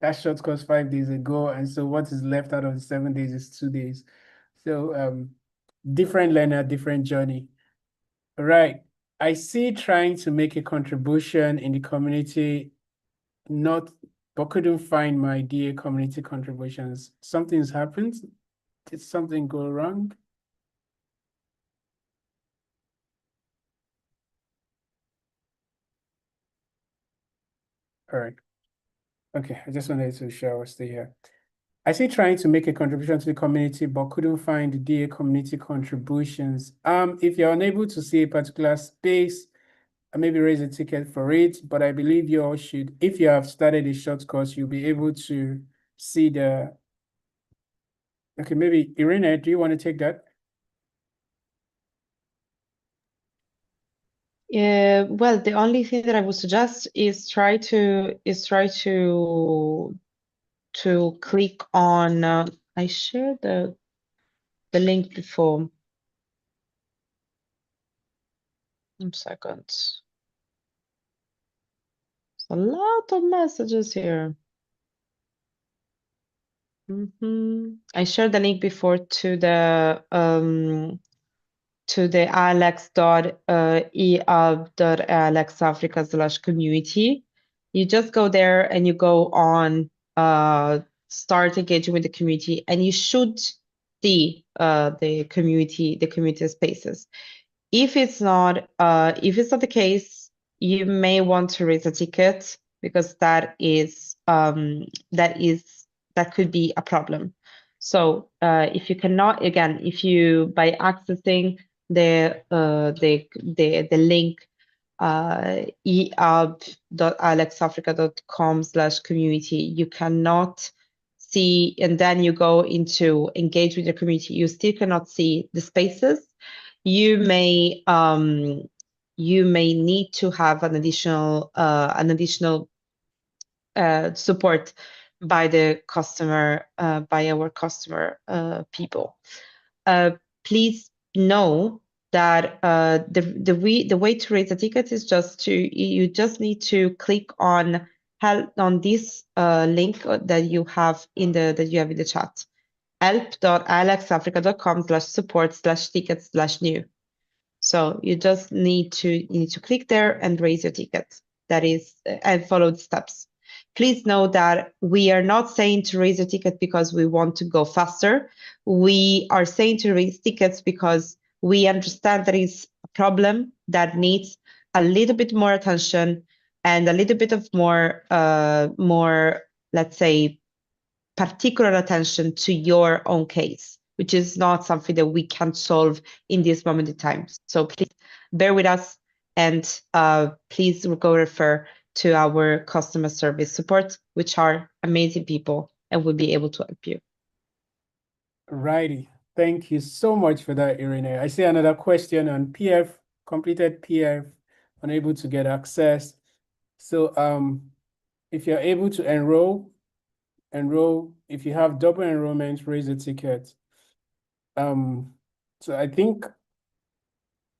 [SPEAKER 1] That short course 5 days ago. And so what is left out of the 7 days is 2 days. So different learner, different journey. All right. I see trying to make a contribution in the community, but couldn't find my DA community contributions. Something's happened. Did something go wrong? All right. Okay, I just wanted to share what's here. I see trying to make a contribution to the community, but couldn't find the DA community contributions. If you're unable to see a particular space, maybe raise a ticket for it, but I believe you all should, if you have started a short course, you'll be able to see okay, maybe Irene, do you want to take that?
[SPEAKER 2] Well, the only thing that I would suggest is try to click on. I shared the link before. 1 second. There's a lot of messages here. I shared the link before to the alex.ehub.alexafrica/community. You just go there and you go on start engaging with the community, and you should see the community spaces. If it's not the case, you may want to raise a ticket, because that could be a problem. So if you cannot, again, if you, by accessing the link ehub.alexafrica.com/community, you cannot see, and then you go into engage with the community, you still cannot see the spaces. You may you may need to have an additional support by the customer, by our customer people. Please know that the way to raise a ticket is you just need to click on help on this link that you have in the chat, help.ilexafrica.com/support/tickets/new. So you just need to click there and raise your ticket. That is, and follow the steps. Please know that we are not saying to raise a ticket because we want to go faster. We are saying to raise tickets because we understand that it's a problem that needs a little bit more attention and a little bit of more, let's say, particular attention to your own case, which is not something that we can solve in this moment in time. So please bear with us, and please go refer to our customer service support, which are amazing people and will be able to help you.
[SPEAKER 1] Righty. Thank you so much for that, Irene. I see another question on PF, completed PF, unable to get access. So if you're able to enroll. If you have double enrollment, raise a ticket. So I think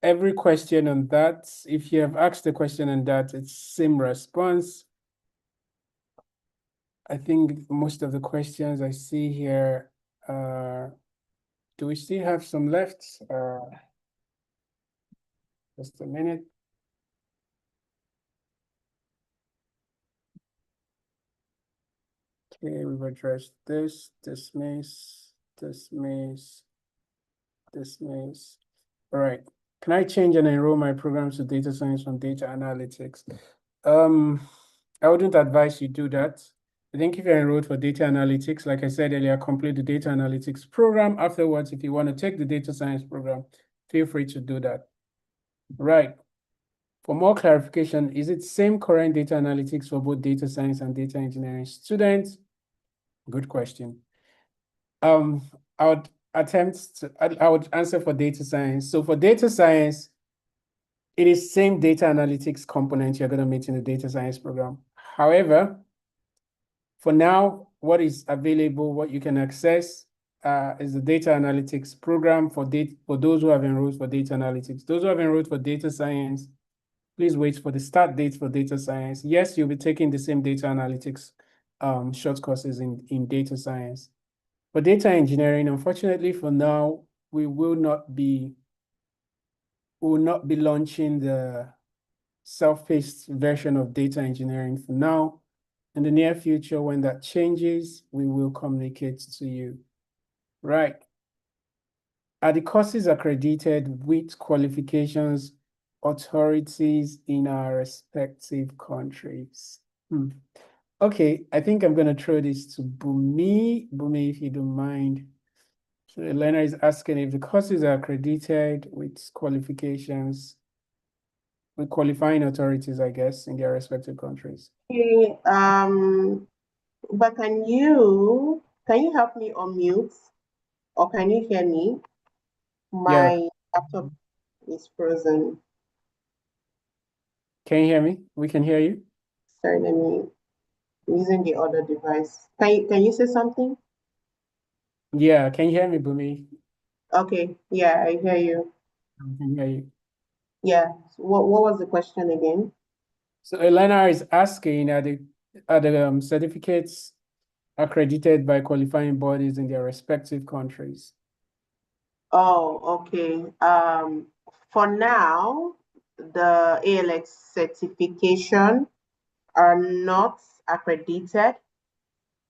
[SPEAKER 1] every question on that, if you have asked a question on that, it's same response. I think most of the questions I see here, do we still have some left? Just a minute. Okay, we've addressed this, dismiss. All right. Can I change and enroll my programs to data science from data analytics? I wouldn't advise you do that. I think if you're enrolled for data analytics, like I said earlier, complete the data analytics program. Afterwards, if you want to take the data science program, feel free to do that. Right. For more clarification, is it same current data analytics for both data science and data engineering students? Good question. I would I would answer for data science. So for data science, it is same data analytics component you're going to meet in the data science program. However, for now, what is available, what you can access is the data analytics program for those who have enrolled for data analytics. Those who have enrolled for data science, please wait for the start date for data science. Yes, you'll be taking the same data analytics short courses in data science. For data engineering, unfortunately, for now, we will not be launching the self-paced version of data engineering for now. In the near future, when that changes, we will communicate to you. Right. Are the courses accredited with qualifications authorities in our respective countries? Okay, I think I'm going to throw this to Bumi. Bumi, if you don't mind. So Elena is asking if the courses are accredited with qualifications, with qualifying authorities, I guess, in their respective countries.
[SPEAKER 3] Okay, but can you help me unmute, or can you hear me? My laptop is frozen.
[SPEAKER 1] Can you hear me? We can hear you.
[SPEAKER 3] Sorry, let me using the other device. Can you say something?
[SPEAKER 1] Yeah, can you hear me, Bumi?
[SPEAKER 3] Okay, yeah, I hear you.
[SPEAKER 1] I can hear you.
[SPEAKER 3] Yeah. What was the question again?
[SPEAKER 1] So Elena is asking, are the certificates accredited by qualifying bodies in their respective countries?
[SPEAKER 3] Oh, okay. For now, the ALX certification are not accredited,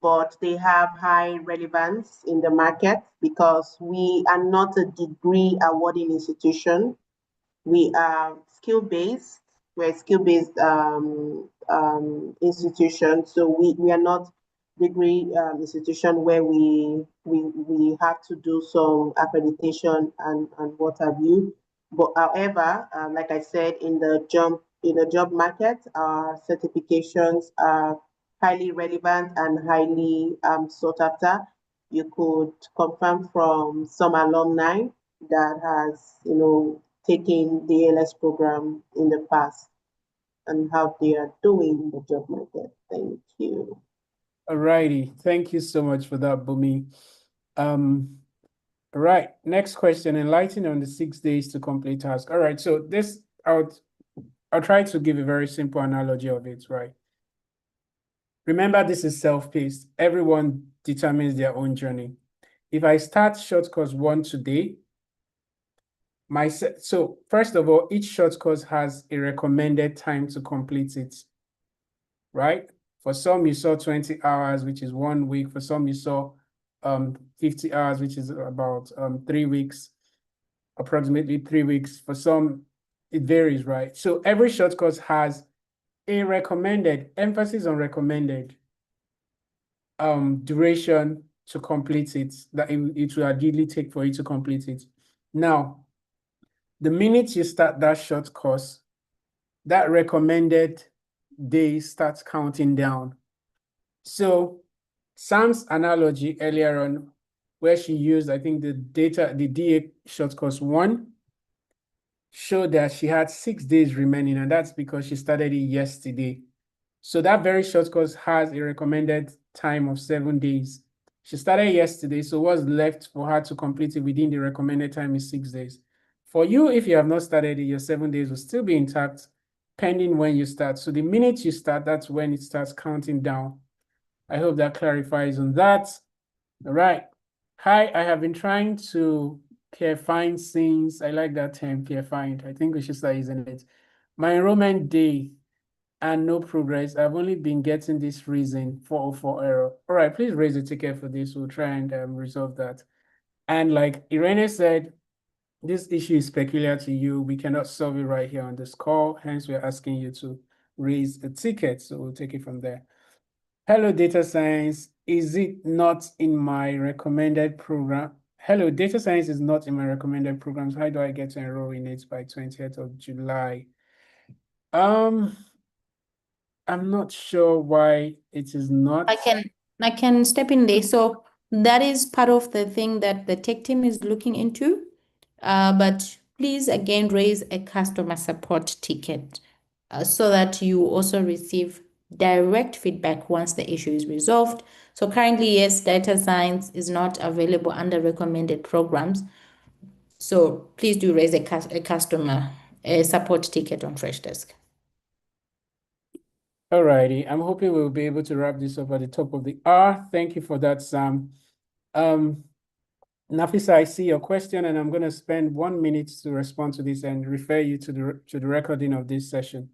[SPEAKER 3] but they have high relevance in the market because we are not a degree awarding institution. We are skill-based. We're a skill-based institution, so we are not degree institution where we have to do some accreditation and what have you. But however, like I said, in the job market, our certifications are highly relevant and highly sought after. You could confirm from some alumni that has
[SPEAKER 6] taken the ALS program in the past and how they are doing in the job market. Thank you.
[SPEAKER 1] All righty. Thank you so much for that, Bumi. All right. Next question. Enlighten on the 6 days to complete task. All right. So this, I'll try to give a very simple analogy of it, right? Remember, this is self-paced. Everyone determines their own journey. If I start short course 1 today, so first of all, each short course has a recommended time to complete it, right? For some, you saw 20 hours, which is 1 week. For some, you saw 50 hours, which is about 3 weeks, approximately 3 weeks. For some, it varies, right? So every short course has a recommended, emphasis on recommended, duration to complete it, that it will ideally take for you to complete it. Now, the minute you start that short course, that recommended day starts counting down. So Sam's analogy earlier on, where she used, I think, the DA short course 1, showed that she had 6 days remaining, and that's because she started it yesterday. So that very short course has a recommended time of 7 days. She started yesterday, so what's left for her to complete it within the recommended time is 6 days. For you, if you have not started it, your 7 days will still be intact, pending when you start. So the minute you start, that's when it starts counting down. I hope that clarifies on that. All right. Hi, I have been trying to peer find since, I like that term, peer find. I think we should start using it. My enrollment day and no progress. I've only been getting this reason, 404 error. All right, please raise a ticket for this. We'll try and resolve that. And like Irene said, this issue is peculiar to you. We cannot solve it right here on this call. Hence, we're asking you to raise a ticket. So we'll take it from there. Hello, data science. Is it not in my recommended program? Hello, data science is not in my recommended programs. How do I get to enroll in it by 20th of July? I'm not sure why it is not.
[SPEAKER 5] I can step in there. So that is part of the thing that the tech team is looking into. But please again raise a customer support ticket so that you also receive direct feedback once the issue is resolved. So currently, yes, data science is not available under recommended programs. So please do raise a customer support ticket on Freshdesk.
[SPEAKER 1] All righty. I'm hoping we'll be able to wrap this up at the top of the hour. Thank you for that, Sam. Nafisa, I see your question, and I'm going to spend 1 minute to respond to this and refer you to the recording of this session.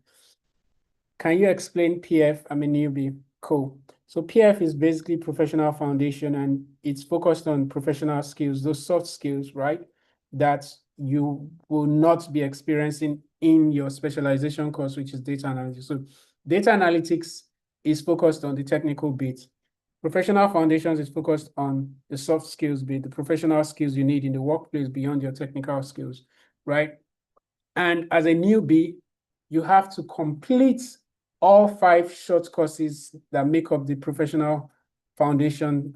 [SPEAKER 1] Can you explain PF? I'm a newbie. Cool. So PF is basically professional foundation, and it's focused on professional skills, those soft skills, right? That you will not be experiencing in your specialization course, which is data analytics. So data analytics is focused on the technical bit. Professional foundations is focused on the soft skills bit, the professional skills you need in the workplace beyond your technical skills, right? And as a newbie, you have to complete all 5 short courses that make up the professional foundation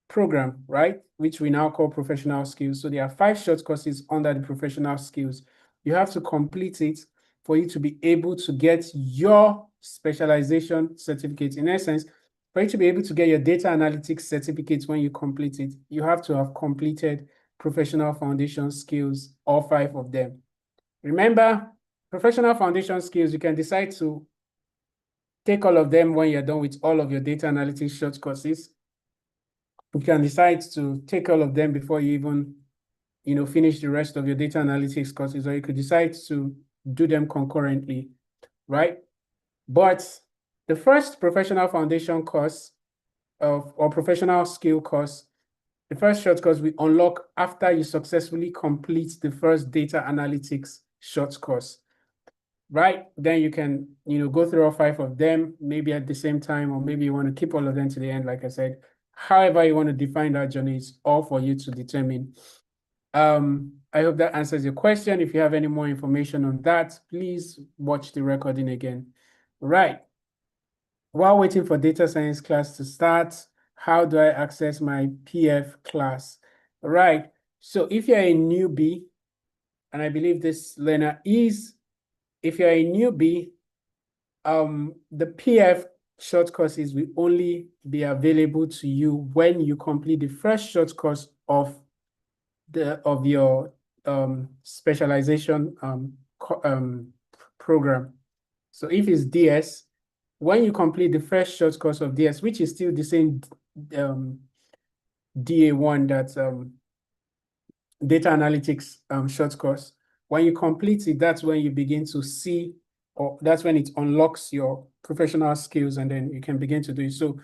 [SPEAKER 1] program, right? Which we now call professional skills. So there are 5 short courses under the professional skills. You have to complete it for you to be able to get your specialization certificate. In essence, for you to be able to get your data analytics certificate when you complete it, you have to have completed professional foundation skills, all 5 of them. Remember, professional foundation skills, you can decide to take all of them when you're done with all of your data analytics short courses. You can decide to take all of them before you even, finish the rest of your data analytics courses, or you could decide to do them concurrently, right? But the first professional foundation course or professional skill course, the first short course we unlock after you successfully complete the first data analytics short course, right? Then you can, go through all 5 of them, maybe at the same time, or maybe you want to keep all of them to the end, like I said. However you want to define that journey, is all for you to determine. I hope that answers your question. If you have any more information on that, please watch the recording again. Right. While waiting for data science class to start, how do I access my PF class? Right. So if you're a newbie, and I believe this learner is, if you're a newbie, the PF short courses will only be available to you when you complete the first short course of your specialization program. So if it's DS, when you complete the first short course of DS, which is still the same DA1, that's data analytics short course, when you complete it, that's when you begin to see, or that's when it unlocks your professional skills, and then you can begin to do it. So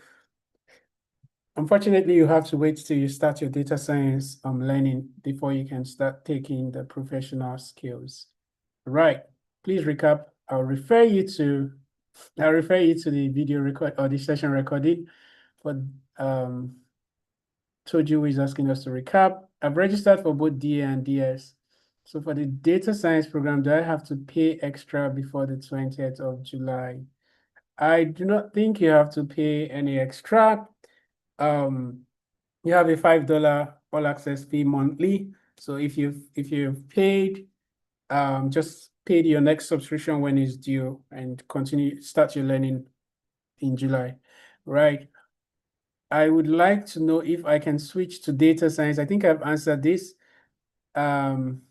[SPEAKER 1] unfortunately, you have to wait till you start your data science learning before you can start taking the professional skills. Right. Please recap. I'll refer you to the video record or the session recording. But told you who is asking us to recap. I've registered for both DA and DS. So for the data science program, do I have to pay extra before the 20th of July? I do not think you have to pay any extra. You have a $5 all access fee monthly. So if you've paid, just pay your next subscription when it's due and start your learning in July, right? I would like to know if I can switch to data science. I think I've answered this. For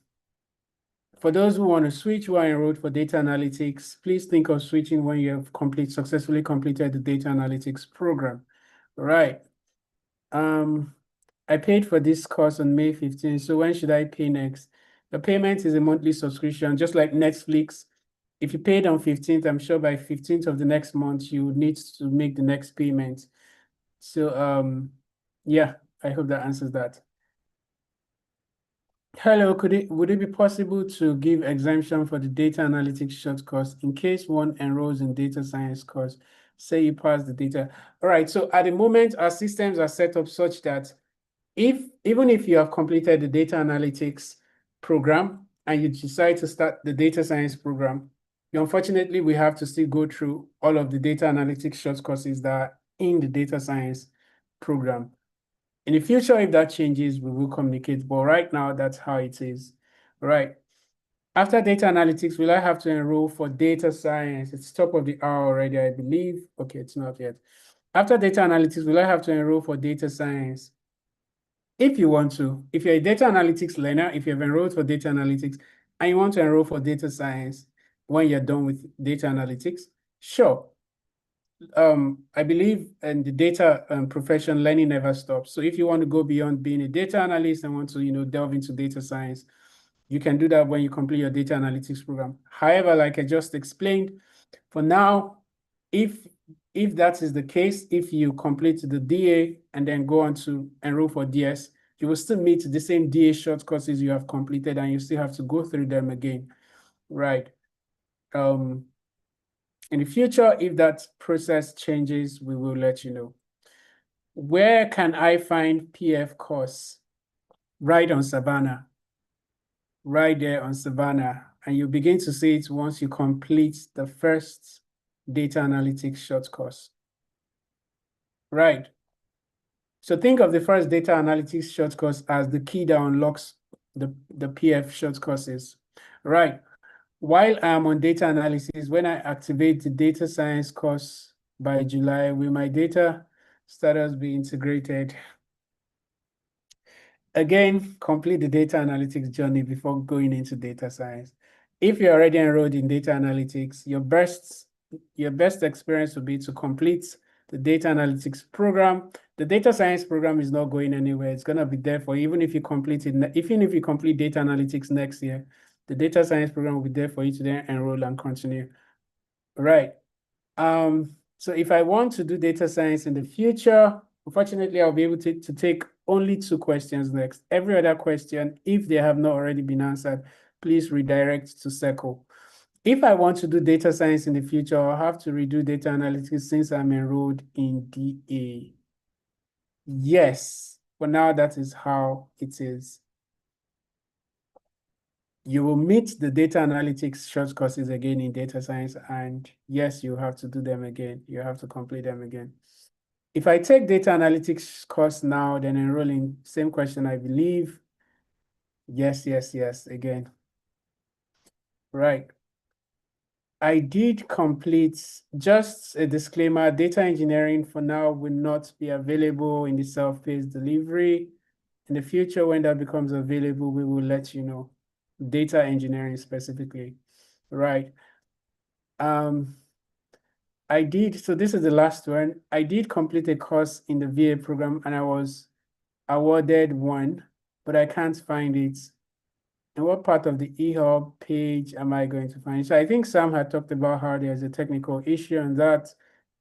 [SPEAKER 1] those who want to switch, who are enrolled for data analytics, please think of switching when you have successfully completed the data analytics program. Right. I paid for this course on May 15th. So when should I pay next? The payment is a monthly subscription, just like Netflix. If you paid on 15th, I'm sure by 15th of the next month, you would need to make the next payment. So yeah, I hope that answers that. Hello, would it be possible to give exemption for the data analytics short course in case one enrolls in data science course? Say you pass the data. All right, so at the moment, our systems are set up such that even if you have completed the data analytics program and you decide to start the data science program, unfortunately, we have to still go through all of the data analytics short courses that are in the data science program. In the future, if that changes, we will communicate. But right now, that's how it is. Right. After data analytics, will I have to enroll for data science? It's top of the hour already, I believe. Okay, it's not yet. After data analytics, will I have to enroll for data science? If you want to, if you're a data analytics learner, if you've enrolled for data analytics and you want to enroll for data science when you're done with data analytics, sure. I believe in the data profession, learning never stops. So if you want to go beyond being a data analyst and want to, delve into data science, you can do that when you complete your data analytics program. However, like I just explained, for now, if that is the case, if you complete the DA and then go on to enroll for DS, you will still meet the same DA short courses you have completed and you still have to go through them again, right? In the future, if that process changes, we will let you know. Where can I find PF course? Right on Savanna. Right there on Savanna. And you begin to see it once you complete the first data analytics short course. Right. So think of the first data analytics short course as the key that unlocks the PF short courses. Right. While I'm on data analysis, when I activate the data science course by July, will my data status be integrated? Again, complete the data analytics journey before going into data science. If you're already enrolled in data analytics, your best experience would be to complete the data analytics program. The data science program is not going anywhere. It's going to be there for you, even if you complete data analytics next year. The data science program will be there for you to then enroll and continue. Right. So if I want to do data science in the future, unfortunately, I'll be able to take only 2 questions next. Every other question, if they have not already been answered, please redirect to Circle. If I want to do data science in the future, I'll have to redo data analytics since I'm enrolled in DA. Yes, for now, that is how it is. You will meet the data analytics short courses again in data science, and yes, you have to do them again. You have to complete them again. If I take data analytics course now, then enroll in same question, I believe. Yes, again. Right. I did complete, just a disclaimer, data engineering for now will not be available in the self-paced delivery. In the future, when that becomes available, we will let you know. Data engineering specifically, right? I did, so this is the last one. I did complete a course in the VA program and I was awarded one, but I can't find it. And what part of the eHub page am I going to find? So I think Sam had talked about how there's a technical issue on that,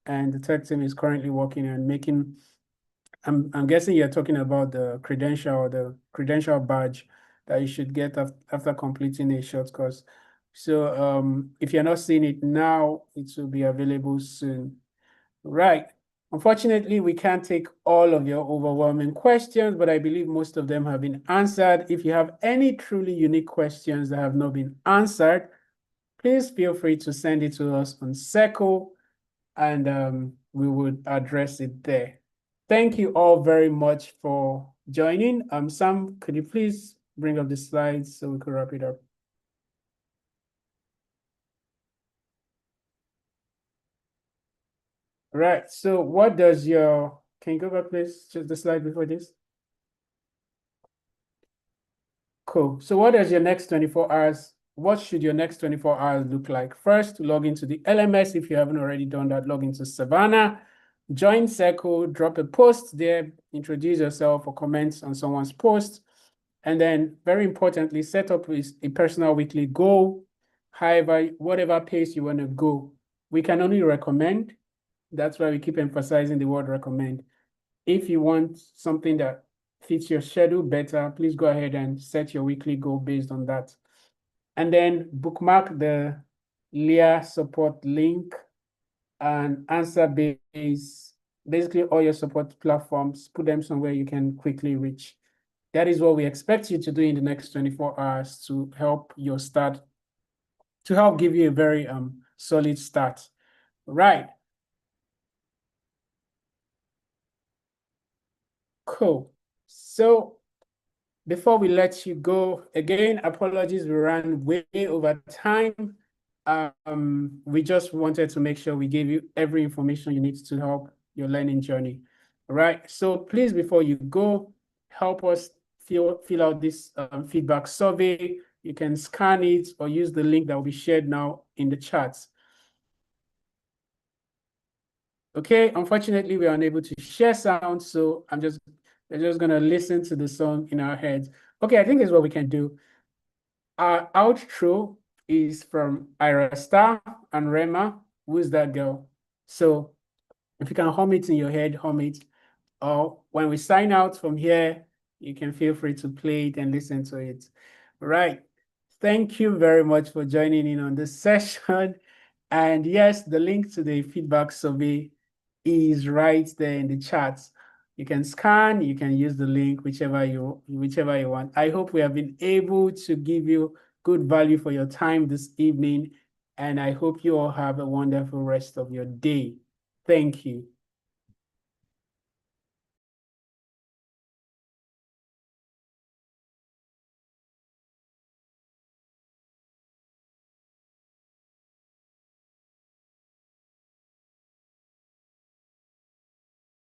[SPEAKER 1] and the tech team is currently working on making, I'm guessing you're talking about the credential badge that you should get after completing a short course. So if you're not seeing it now, it will be available soon. Right. Unfortunately, we can't take all of your overwhelming questions, but I believe most of them have been answered. If you have any truly unique questions that have not been answered, please feel free to send it to us on Circle, and we would address it there. Thank you all very much for joining. Sam, could you please bring up the slides so we could wrap it up? Right. So what does can you go back, please? Just the slide before this. Cool. So what should your next 24 hours look like? First, log into the LMS. If you haven't already done that, log into Savanna, join Circle, drop a post there, introduce yourself or comments on someone's post. And then very importantly, set up a personal weekly goal. However, whatever pace you want to go, we can only recommend. That's why we keep emphasizing the word recommend. If you want something that fits your schedule better, please go ahead and set your weekly goal based on that. And then bookmark the Leah support link and answer base, basically all your support platforms, put them somewhere you can quickly reach. That is what we expect you to do in the next 24 hours to help your start, to help give you a very solid start. Right. Cool. So before we let you go, again, apologies, we ran way over time. We just wanted to make sure we gave you every information you need to help your learning journey. All right. So please, before you go, help us fill out this feedback survey. You can scan it or use the link that will be shared now in the chats. Okay, unfortunately, we are unable to share sound, so we're just gonna listen to the song in our heads. Okay, I think this is what we can do. Our outro is from Ira Star and Rema. Who's that girl? So if you can hum it in your head, hum it. Or when we sign out from here, you can feel free to play it and listen to it. Right. Thank you very much for joining in on this session. And yes, the link to the feedback survey is right there in the chat. You can scan, you can use the link, whichever you want. I hope we have been able to give you good value for your time this evening, and I hope you all have a wonderful rest of your day. Thank you.